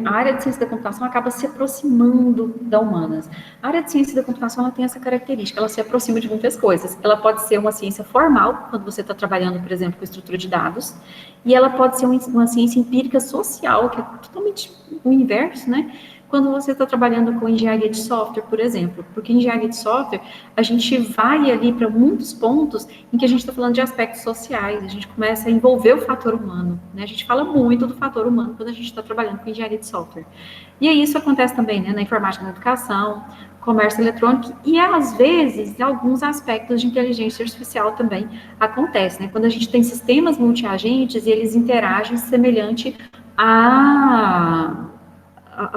a área de ciência da computação acaba se aproximando da humanas. A área de ciência da computação, ela tem essa característica, ela se aproxima de muitas coisas. Ela pode ser uma ciência formal, quando você está trabalhando, por exemplo, com estrutura de dados, e ela pode ser uma ciência empírica social, que é totalmente o inverso, né? Quando você está trabalhando com engenharia de software, por exemplo, porque em engenharia de software, a gente vai ali para muitos pontos em que a gente está falando de aspectos sociais, a gente começa a envolver o fator humano, né? A gente fala muito do fator humano quando a gente está trabalhando com engenharia de software. E aí isso acontece também, né, na informática, na educação, comércio eletrônico, e às vezes, alguns aspectos de inteligência artificial também acontecem, né? Quando a gente tem sistemas multiagentes e eles interagem semelhante a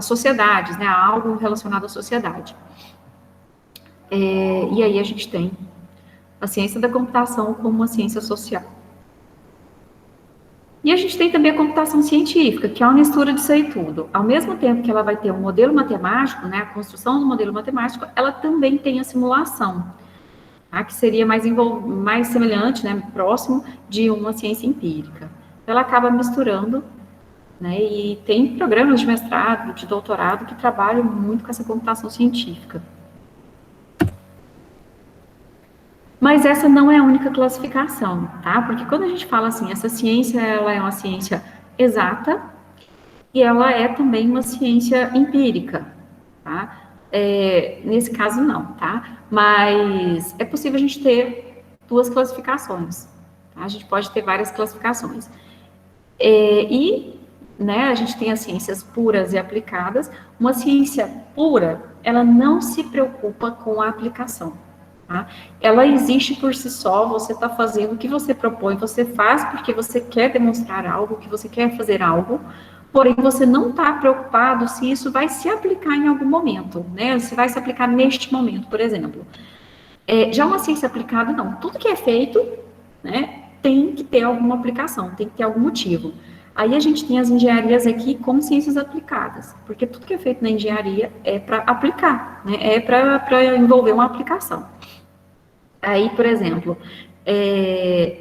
sociedades, né, a algo relacionado à sociedade. E aí a gente tem a ciência da computação como uma ciência social. E a gente tem também a computação científica, que é uma mistura disso aí tudo. Ao mesmo tempo que ela vai ter um modelo matemático, né, a construção do modelo matemático, ela também tem a simulação, tá, que seria mais semelhante, né, próximo de uma ciência empírica. Ela acaba misturando, né, e tem programas de mestrado, de doutorado, que trabalham muito com essa computação científica. Mas essa não é a única classificação, tá? Porque quando a gente fala assim, essa ciência, ela é uma ciência exata, e ela é também uma ciência empírica, tá? Nesse caso, não, tá? Mas é possível a gente ter duas classificações, tá? A gente pode ter várias classificações. Né, a gente tem as ciências puras e aplicadas. Uma ciência pura, ela não se preocupa com a aplicação, tá? Ela existe por si só, você está fazendo o que você propõe, você faz porque você quer demonstrar algo, que você quer fazer algo, porém você não está preocupado se isso vai se aplicar em algum momento, né? Se vai se aplicar neste momento, por exemplo. Já uma ciência aplicada, não. Tudo que é feito, né, tem que ter alguma aplicação, tem que ter algum motivo. Aí a gente tem as engenharias aqui como ciências aplicadas, porque tudo que é feito na engenharia é para aplicar, né, é para envolver uma aplicação. Aí, por exemplo,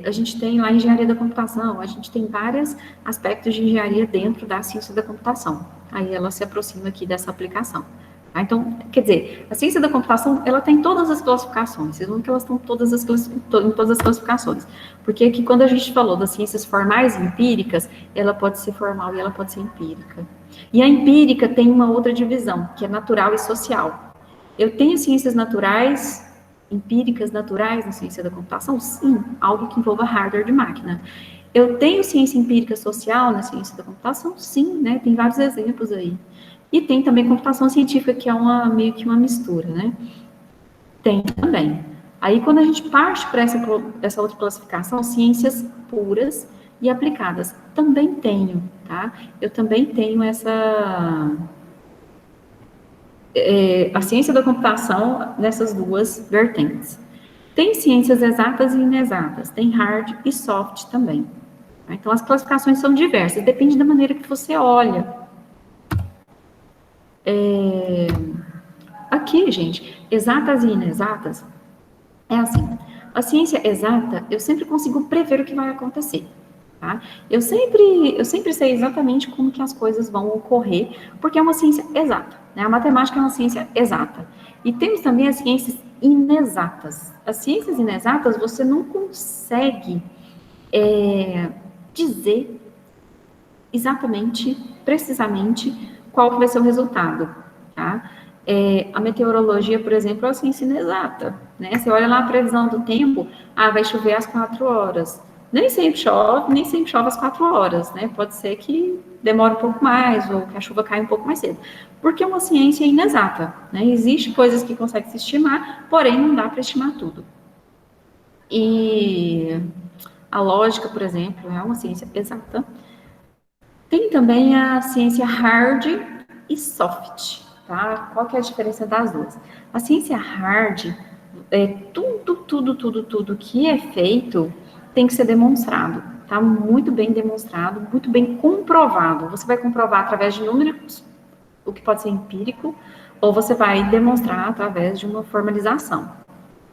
a gente tem lá a engenharia da computação, a gente tem vários aspectos de engenharia dentro da ciência da computação. Aí ela se aproxima aqui dessa aplicação. Tá? Então, quer dizer, a ciência da computação, ela tem todas as classificações, vocês vão ver que elas estão em todas as classificações, porque aqui quando a gente falou das ciências formais e empíricas, ela pode ser formal e ela pode ser empírica. E a empírica tem uma outra divisão, que é natural e social. Eu tenho ciências naturais, empíricas naturais na ciência da computação? Sim, algo que envolva hardware de máquina. Eu tenho ciência empírica social na ciência da computação? Sim, né? Tem vários exemplos aí. E tem também computação científica, que é meio que uma mistura, né? Tem também. Aí, quando a gente parte para essa outra classificação, ciências puras e aplicadas, também tenho, tá? Eu também tenho a ciência da computação nessas duas vertentes. Tem ciências exatas e inexatas, tem hard e soft também. Tá? Então, as classificações são diversas, depende da maneira que você olha. Aqui, gente, exatas e inexatas, é assim, a ciência exata, eu sempre consigo prever o que vai acontecer, tá? Eu sempre sei exatamente como que as coisas vão ocorrer, porque é uma ciência exata, né? A matemática é uma ciência exata. E temos também as ciências inexatas. As ciências inexatas, você não consegue dizer exatamente, precisamente, qual que vai ser o resultado, tá? A meteorologia, por exemplo, é uma ciência inexata, né? Você olha lá a previsão do tempo, vai chover às 4 horas. Nem sempre chove às 4 horas, né? Pode ser que demore um pouco mais, ou que a chuva caia um pouco mais cedo. Porque é uma ciência inexata, né? Existem coisas que conseguem se estimar, porém não dá para estimar tudo. E a lógica, por exemplo, é uma ciência exata. Tem também a ciência hard e soft, tá? Qual que é a diferença das duas? A ciência hard, tudo que é feito tem que ser demonstrado, tá? Muito bem demonstrado, muito bem comprovado. Você vai comprovar através de números, o que pode ser empírico, ou você vai demonstrar através de uma formalização,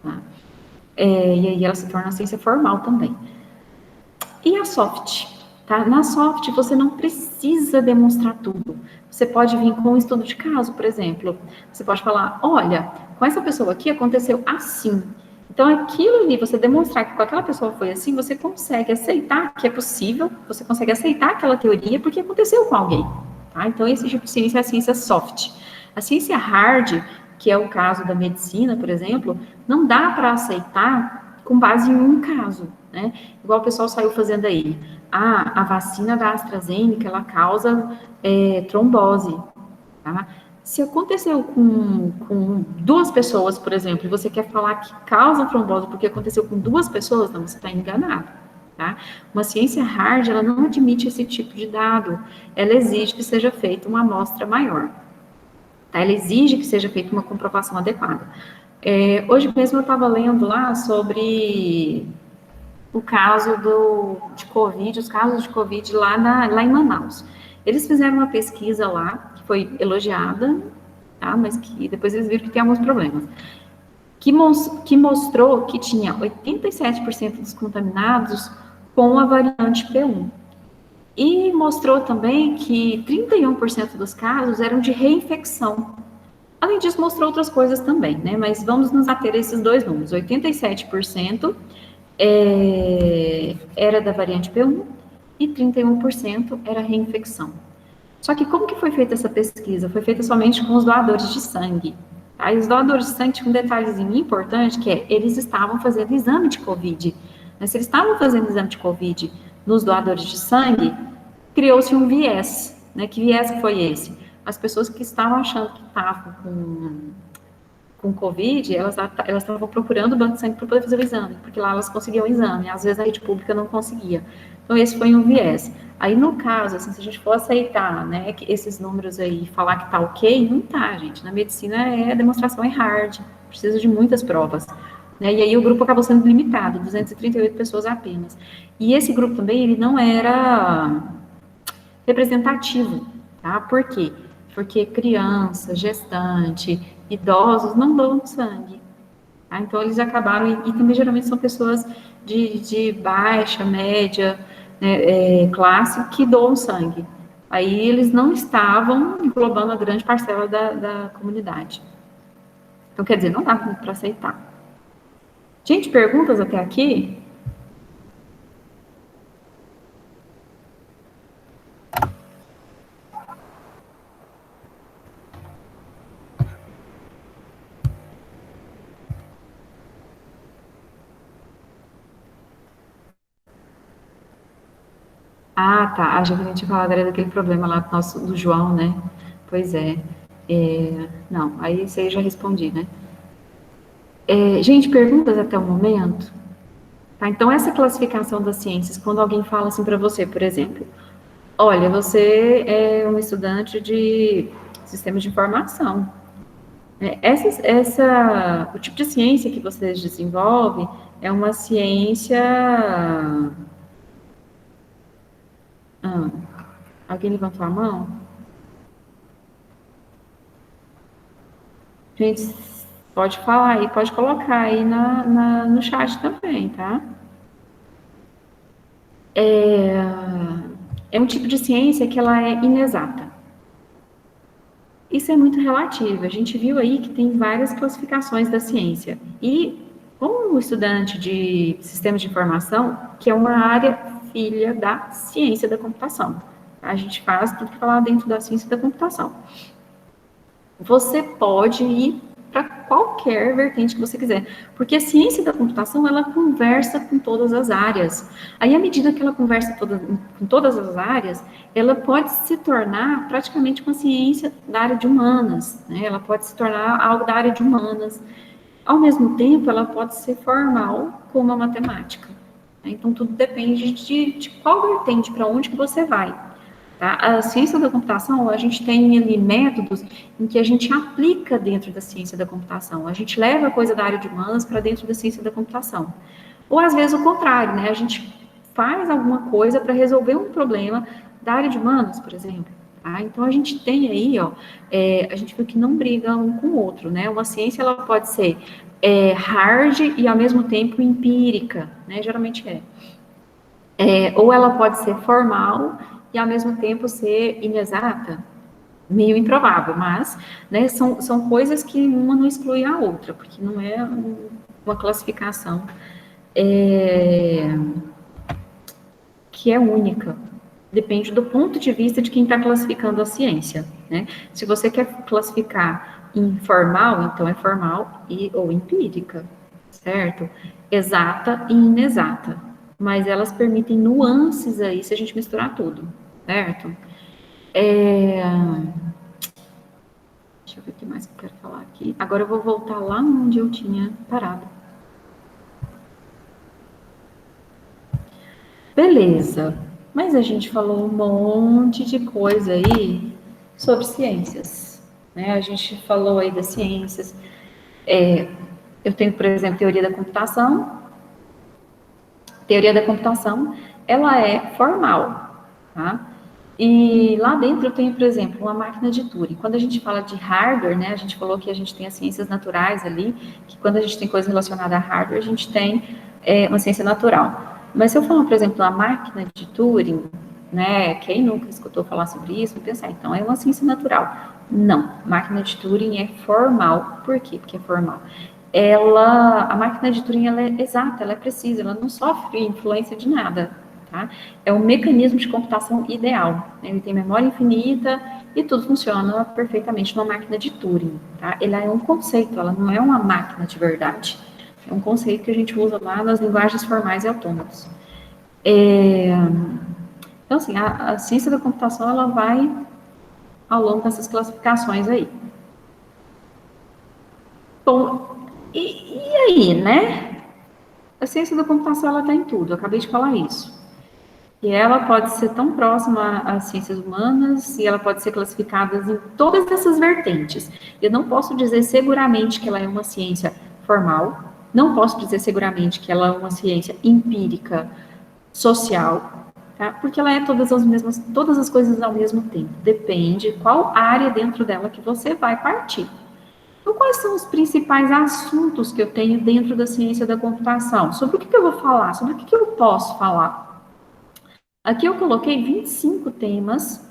tá? E aí ela se torna a ciência formal também. E a soft? Tá? Na soft, você não precisa demonstrar tudo. Você pode vir com um estudo de caso, por exemplo. Você pode falar, olha, com essa pessoa aqui aconteceu assim. Então, aquilo ali, você demonstrar que com aquela pessoa foi assim, você consegue aceitar que é possível, você consegue aceitar aquela teoria porque aconteceu com alguém. Tá? Então, esse tipo de ciência é a ciência soft. A ciência hard, que é o caso da medicina, por exemplo, não dá para aceitar com base em um caso, né? Igual o pessoal saiu fazendo aí. A vacina da AstraZeneca, ela causa trombose, tá? Se aconteceu com 2 pessoas, por exemplo, e você quer falar que causa trombose porque aconteceu com 2 pessoas, não, você está enganado, tá? Uma ciência hard, ela não admite esse tipo de dado, ela exige que seja feita uma amostra maior, tá? Ela exige que seja feita uma comprovação adequada. Hoje mesmo eu estava lendo lá sobre o caso de Covid, os casos de Covid lá em Manaus. Eles fizeram uma pesquisa lá, que foi elogiada, tá? Mas que depois eles viram que tem alguns problemas, que mostrou que tinha 87% dos contaminados com a variante P1. E mostrou também que 31% dos casos eram de reinfecção. Além disso, mostrou outras coisas também, né? Mas vamos nos ater a esses 2 números. 87% era da variante P1 e 31% era reinfecção. Só que como que foi feita essa pesquisa? Foi feita somente com os doadores de sangue. Tá? E os doadores de sangue tinham um detalhezinho importante, que é, eles estavam fazendo exame de COVID. Mas se eles estavam fazendo exame de COVID nos doadores de sangue, criou-se um viés. Né? Que viés que foi esse? As pessoas que estavam achando que estavam com Covid, elas estavam procurando o banco de sangue para poder fazer o exame, porque lá elas conseguiam o exame, às vezes a rede pública não conseguia. Então, esse foi um viés. Aí, no caso, assim, se a gente for aceitar, né, que esses números aí, falar que tá ok, não tá, gente. Na medicina, a demonstração é hard, precisa de muitas provas. Né, e aí, o grupo acabou sendo limitado, 238 pessoas apenas. E esse grupo também, ele não era representativo, tá? Por quê? Porque criança, gestante, idosos não doam sangue. Tá? Então, eles acabaram, e também geralmente são pessoas de baixa, média, né, classe, que doam sangue. Aí eles não estavam englobando a grande parcela da comunidade. Então, quer dizer, não dá para aceitar. Gente, perguntas até aqui? Ah, tá. A gente tinha falado era daquele problema lá do João, né? Pois é. Não, aí isso aí eu já respondi, né? Gente, perguntas até o momento? Tá, então, essa classificação das ciências, quando alguém fala assim para você, por exemplo, olha, você é um estudante de sistemas de informação. O tipo de ciência que vocês desenvolvem é uma ciência... alguém levantou a mão? Gente, pode falar aí, pode colocar aí no chat também, tá? É um tipo de ciência que ela é inexata. Isso é muito relativo. A gente viu aí que tem várias classificações da ciência. E, como estudante de sistemas de informação, que é uma área filha da ciência da computação, a gente faz tudo que falar dentro da ciência da computação. Você pode ir para qualquer vertente que você quiser, porque a ciência da computação, ela conversa com todas as áreas. Aí, à medida que ela conversa com todas as áreas, ela pode se tornar praticamente uma ciência da área de humanas, né? Ela pode se tornar algo da área de humanas. Ao mesmo tempo, ela pode ser formal como a matemática. Né? Então, tudo depende de qual vertente, para onde que você vai. Tá? A ciência da computação, a gente tem ali métodos em que a gente aplica dentro da ciência da computação. A gente leva a coisa da área de humanas para dentro da ciência da computação. Ou, às vezes, o contrário, né? A gente faz alguma coisa para resolver um problema da área de humanas, por exemplo. Tá? Então, a gente tem aí, a gente viu que não briga um com o outro, né? Uma ciência, ela pode ser hard e, ao mesmo tempo, empírica, né? Geralmente ou ela pode ser formal e, ao mesmo tempo, ser inexata, meio improvável, mas, né, são coisas que uma não exclui a outra, porque não é uma classificação que é única. Depende do ponto de vista de quem está classificando a ciência, né? Se você quer classificar em formal, então é formal ou empírica, certo? Exata e inexata. Mas elas permitem nuances aí, se a gente misturar tudo, certo? Deixa eu ver o que mais que eu quero falar aqui. Agora eu vou voltar lá onde eu tinha parado. Beleza. Mas a gente falou um monte de coisa aí sobre ciências, né? A gente falou aí das ciências. Eu tenho, por exemplo, teoria da computação. Teoria da computação, ela é formal, tá? E lá dentro eu tenho, por exemplo, uma máquina de Turing. Quando a gente fala de hardware, né, a gente falou que a gente tem as ciências naturais ali, que quando a gente tem coisa relacionada a hardware, a gente tem uma ciência natural. Mas se eu falar, por exemplo, uma máquina de Turing, né, quem nunca escutou falar sobre isso, vai pensar, então é uma ciência natural. Não, máquina de Turing é formal. Por quê? Porque é formal. A máquina de Turing, ela é exata, ela é precisa, ela não sofre influência de nada, tá? É o mecanismo de computação ideal. Ele tem memória infinita e tudo funciona perfeitamente numa máquina de Turing, tá? Ele é um conceito, ela não é uma máquina de verdade. É um conceito que a gente usa lá nas linguagens formais e autônomas. Então, assim, a ciência da computação, ela vai ao longo dessas classificações aí. Bom, e aí, né? A ciência da computação, ela está em tudo, eu acabei de falar isso. E ela pode ser tão próxima às ciências humanas, e ela pode ser classificada em todas essas vertentes. Eu não posso dizer seguramente que ela é uma ciência formal, não posso dizer seguramente que ela é uma ciência empírica, social, tá? Porque ela é todas as coisas ao mesmo tempo. Depende qual área dentro dela que você vai partir. Então, quais são os principais assuntos que eu tenho dentro da ciência da computação? Sobre o que eu vou falar? Sobre o que eu posso falar? Aqui eu coloquei 25 temas,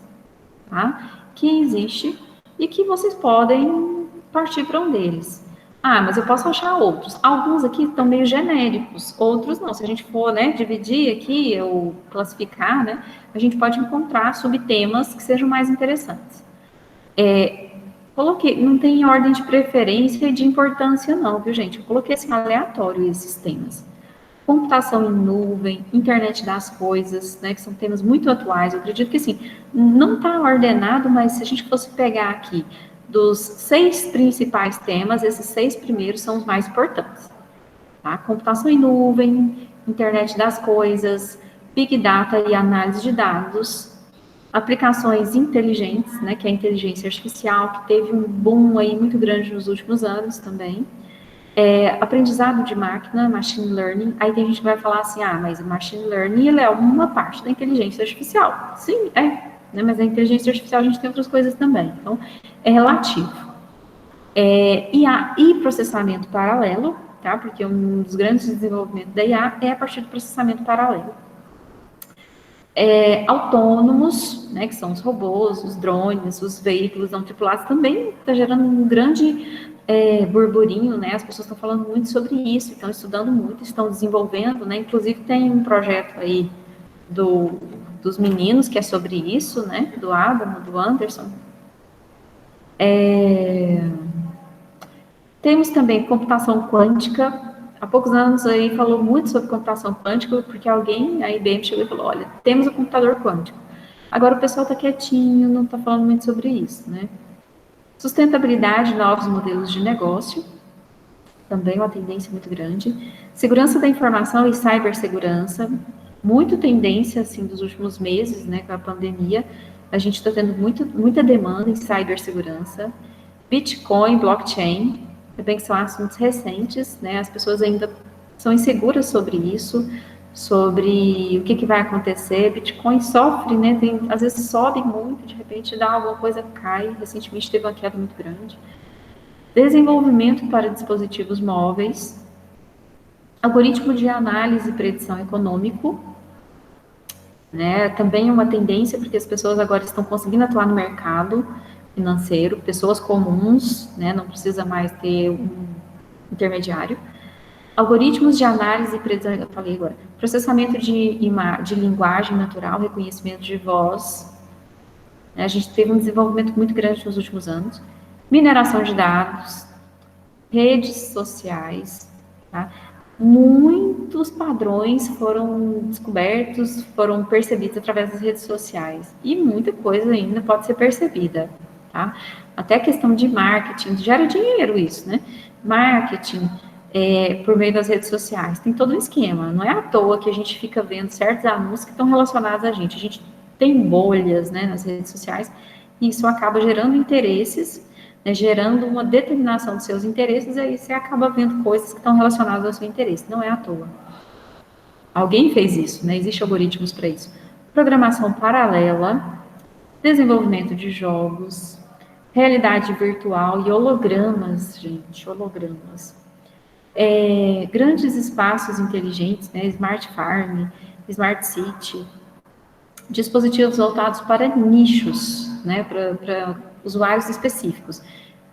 tá? Que existe e que vocês podem partir para um deles. Ah, mas eu posso achar outros. Alguns aqui estão meio genéricos, outros não. Se a gente for, né, dividir aqui ou classificar, né, a gente pode encontrar subtemas que sejam mais interessantes. Coloquei, não tem ordem de preferência e de importância não, viu, gente? Eu coloquei assim, aleatório esses temas. Computação em nuvem, internet das coisas, né, que são temas muito atuais. Eu acredito que, assim, não está ordenado, mas se a gente fosse pegar aqui dos 6 principais temas, esses 6 primeiros são os mais importantes. Tá? Computação em nuvem, internet das coisas, big data e análise de dados, aplicações inteligentes, né, que é a inteligência artificial, que teve um boom aí muito grande nos últimos anos também. Aprendizado de máquina, machine learning. Aí tem gente que vai falar assim, mas o machine learning ele é uma parte da inteligência artificial. Sim, né, mas a inteligência artificial a gente tem outras coisas também, então é relativo. IA e processamento paralelo, tá? Porque um dos grandes desenvolvimentos da IA é a partir do processamento paralelo. Autônomos, né, que são os robôs, os drones, os veículos não tripulados, também está gerando um grande burburinho, né, as pessoas estão falando muito sobre isso, estão estudando muito, estão desenvolvendo, né, inclusive tem um projeto aí dos meninos que é sobre isso, né, do Adam, do Anderson. Temos também computação quântica. Há poucos anos aí falou muito sobre computação quântica, porque alguém, a IBM chegou e falou, olha, temos o computador quântico. Agora o pessoal está quietinho, não está falando muito sobre isso, né? Sustentabilidade, novos modelos de negócio, também uma tendência muito grande. Segurança da informação e cibersegurança, muito tendência, assim, dos últimos meses, né, com a pandemia. A gente está tendo muita demanda em cibersegurança. Bitcoin, blockchain, bem que são assuntos recentes, né? As pessoas ainda são inseguras sobre isso, sobre o que vai acontecer. Bitcoin sofre, né? Às vezes sobe muito, de repente dá alguma coisa, cai. Recentemente teve uma queda muito grande. Desenvolvimento para dispositivos móveis. Algoritmo de análise e predição econômico, né? Também é uma tendência, porque as pessoas agora estão conseguindo atuar no mercado financeiro, pessoas comuns, né, não precisa mais ter um intermediário. Algoritmos de análise e predição, eu falei agora, processamento de linguagem natural, reconhecimento de voz, né, a gente teve um desenvolvimento muito grande nos últimos anos. Mineração de dados, redes sociais, tá? Muitos padrões foram descobertos, foram percebidos através das redes sociais, e muita coisa ainda pode ser percebida. Tá? Até a questão de marketing, gera dinheiro isso, né? Marketing por meio das redes sociais, tem todo um esquema, não é à toa que a gente fica vendo certos anúncios que estão relacionados a gente tem bolhas, né, nas redes sociais, e isso acaba gerando interesses, né, gerando uma determinação dos seus interesses, e aí você acaba vendo coisas que estão relacionadas ao seu interesse, não é à toa. Alguém fez isso, né? Existem algoritmos para isso. Programação paralela, desenvolvimento de jogos, realidade virtual e hologramas, gente, hologramas. Grandes espaços inteligentes, né, Smart Farm, Smart City, dispositivos voltados para nichos, né, para usuários específicos,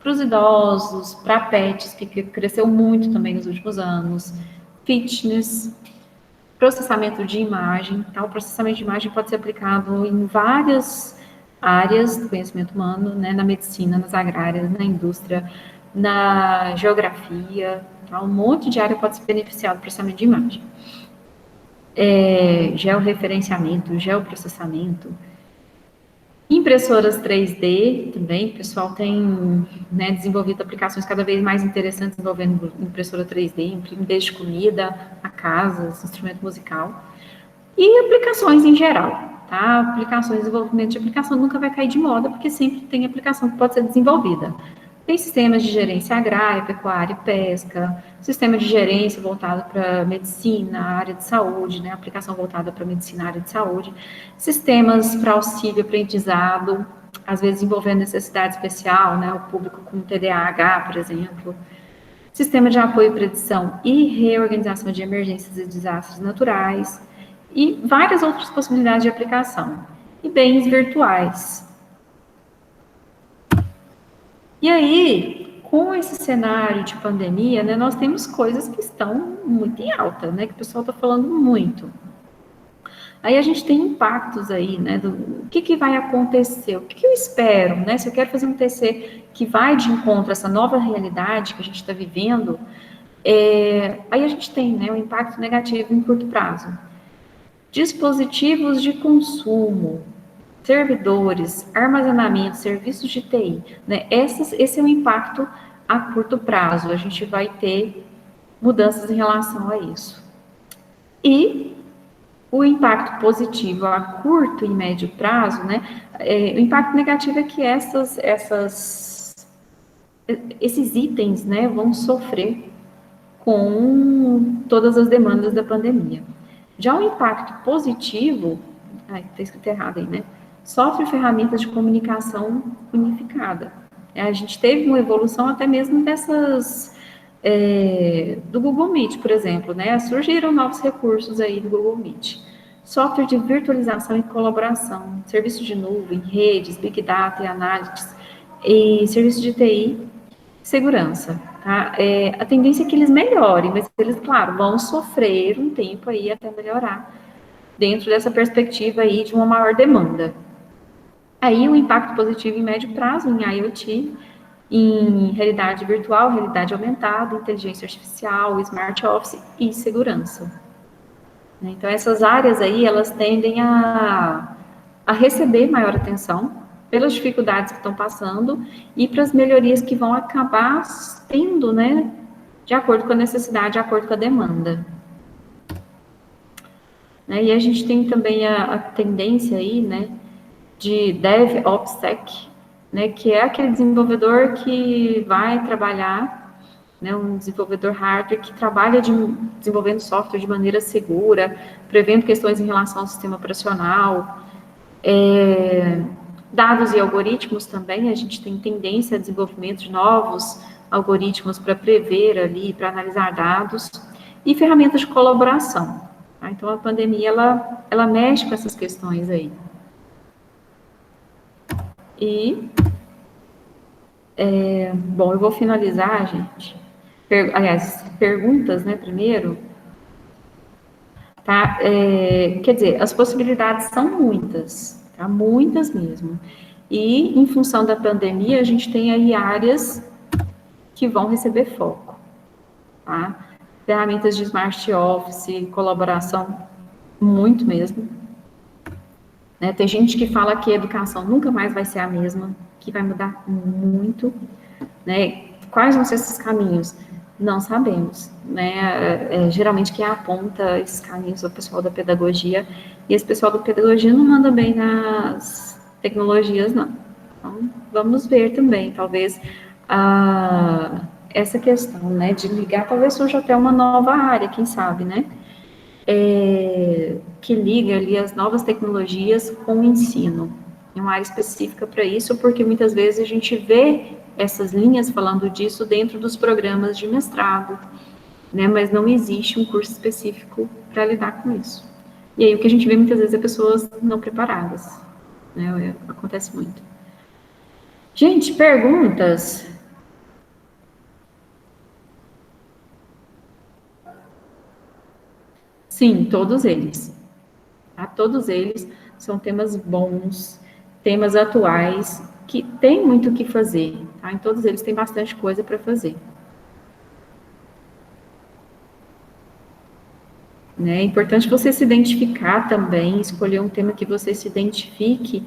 para os idosos, para pets, que cresceu muito também nos últimos anos, fitness, processamento de imagem, tá? O processamento de imagem pode ser aplicado em várias áreas do conhecimento humano, né? Na medicina, nas agrárias, na indústria, na geografia, tá? Um monte de área pode se beneficiar do processamento de imagem. Georreferenciamento, geoprocessamento, impressoras 3D também, o pessoal tem, né, desenvolvido aplicações cada vez mais interessantes envolvendo impressora 3D, imprime desde comida a casas, instrumento musical, e aplicações em geral, tá? Aplicações, desenvolvimento de aplicação nunca vai cair de moda, porque sempre tem aplicação que pode ser desenvolvida. Tem sistemas de gerência agrária, pecuária e pesca, sistema de gerência voltado para medicina, área de saúde, né, aplicação voltada para medicina, área de saúde, sistemas para auxílio aprendizado, às vezes envolvendo necessidade especial, né, o público com TDAH, por exemplo, sistema de apoio, predição e reorganização de emergências e desastres naturais, e várias outras possibilidades de aplicação, e bens virtuais. E aí, com esse cenário de pandemia, né, nós temos coisas que estão muito em alta, né, que o pessoal está falando muito. Aí a gente tem impactos aí, né, do que vai acontecer, o que eu espero, né, se eu quero fazer um TC que vai de encontro a essa nova realidade que a gente está vivendo, aí a gente tem, né, um impacto negativo em curto prazo. Dispositivos de consumo, servidores, armazenamento, serviços de TI, né? Esse é o impacto a curto prazo. A gente vai ter mudanças em relação a isso. E o impacto positivo a curto e médio prazo, né? O impacto negativo é que esses itens, né, vão sofrer com todas as demandas da pandemia. Já o impacto positivo, está escrito errado aí, né? Software e ferramentas de comunicação unificada. A gente teve uma evolução até mesmo dessas, do Google Meet, por exemplo, né? Surgiram novos recursos aí do Google Meet. Software de virtualização e colaboração, serviços de nuvem, redes, Big Data e análises, e serviços de TI, segurança. Tá? A tendência é que eles melhorem, mas eles, claro, vão sofrer um tempo aí até melhorar, dentro dessa perspectiva aí de uma maior demanda. Aí o impacto positivo em médio prazo em IoT, em realidade virtual, realidade aumentada, inteligência artificial, smart office e segurança. Então essas áreas aí, elas tendem a receber maior atenção pelas dificuldades que estão passando e para as melhorias que vão acabar tendo, né, de acordo com a necessidade, de acordo com a demanda. E a gente tem também a tendência aí, né, de DevOpsSec, né, que é aquele desenvolvedor que vai trabalhar, né, um desenvolvedor hardware que trabalha desenvolvendo software de maneira segura, prevendo questões em relação ao sistema operacional, dados e algoritmos também, a gente tem tendência a desenvolvimento de novos algoritmos para prever ali, para analisar dados, e ferramentas de colaboração. Tá? Então, a pandemia, ela mexe com essas questões aí. E, bom, eu vou finalizar, gente. Aliás, perguntas, né, primeiro. Tá? Quer dizer, as possibilidades são muitas, tá? Muitas mesmo. E, em função da pandemia, a gente tem aí áreas que vão receber foco, tá? Ferramentas de Smart Office, colaboração, muito mesmo. Né? Tem gente que fala que a educação nunca mais vai ser a mesma, que vai mudar muito, né? Quais vão ser esses caminhos? Não sabemos, né? Geralmente quem aponta esses caminhos é o pessoal da pedagogia, e esse pessoal da pedagogia não manda bem nas tecnologias, não. Então, vamos ver também, talvez, essa questão, né, de ligar, talvez surja até uma nova área, quem sabe, né? Que liga ali as novas tecnologias com o ensino. É uma área específica para isso, porque muitas vezes a gente vê essas linhas falando disso dentro dos programas de mestrado, né, mas não existe um curso específico para lidar com isso. E aí o que a gente vê muitas vezes é pessoas não preparadas, né, acontece muito. Gente, perguntas? Sim, todos eles. Tá? Todos eles são temas bons, temas atuais, que tem muito o que fazer. Tá? Em todos eles tem bastante coisa para fazer. Né? É importante você se identificar também, escolher um tema que você se identifique.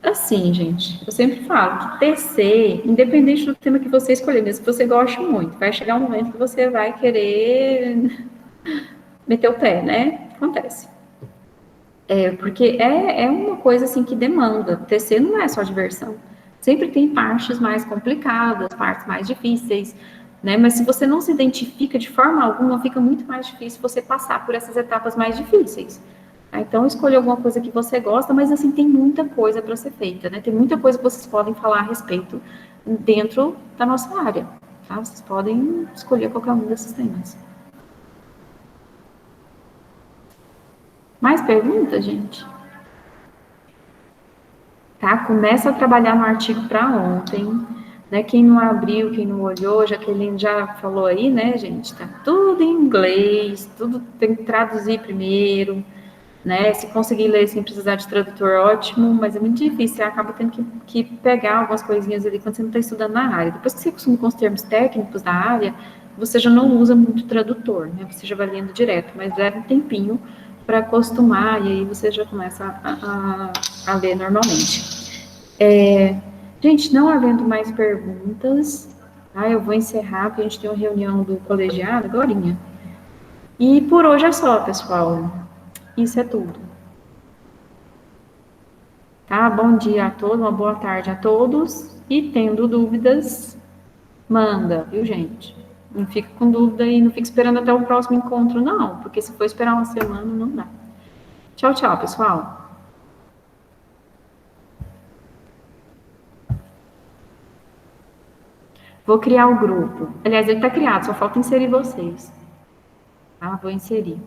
Assim, gente, eu sempre falo que TC, independente do tema que você escolher, mesmo que você goste muito, vai chegar um momento que você vai querer meter o pé, né? Acontece. Porque é uma coisa assim que demanda. TC não é só diversão. Sempre tem partes mais complicadas, partes mais difíceis, né? Mas se você não se identifica de forma alguma, fica muito mais difícil você passar por essas etapas mais difíceis. Tá? Então, escolha alguma coisa que você gosta, mas assim, tem muita coisa para ser feita, né? Tem muita coisa que vocês podem falar a respeito dentro da nossa área, tá? Vocês podem escolher qualquer um desses temas. Mais perguntas, gente? Tá? Começa a trabalhar no artigo para ontem, né? Quem não abriu, quem não olhou, Jaqueline já falou aí, né, gente? Tá tudo em inglês, tudo tem que traduzir primeiro, né? Se conseguir ler sem precisar de tradutor, ótimo, mas é muito difícil, você acaba tendo que pegar algumas coisinhas ali quando você não está estudando na área. Depois que você acostuma com os termos técnicos da área, você já não usa muito tradutor, né? Você já vai lendo direto, mas leva um tempinho para acostumar e aí você já começa a ler normalmente. Gente, não havendo mais perguntas, tá? Eu vou encerrar, porque a gente tem uma reunião do colegiado agorinha. E por hoje é só, pessoal. Isso é tudo. Tá? Bom dia a todos, uma boa tarde a todos. E tendo dúvidas, manda, viu, gente? Não fica com dúvida e não fica esperando até o próximo encontro, não. Porque se for esperar uma semana, não dá. Tchau, tchau, pessoal. Vou criar o grupo. Aliás, ele está criado, só falta inserir vocês. Tá? Vou inserir.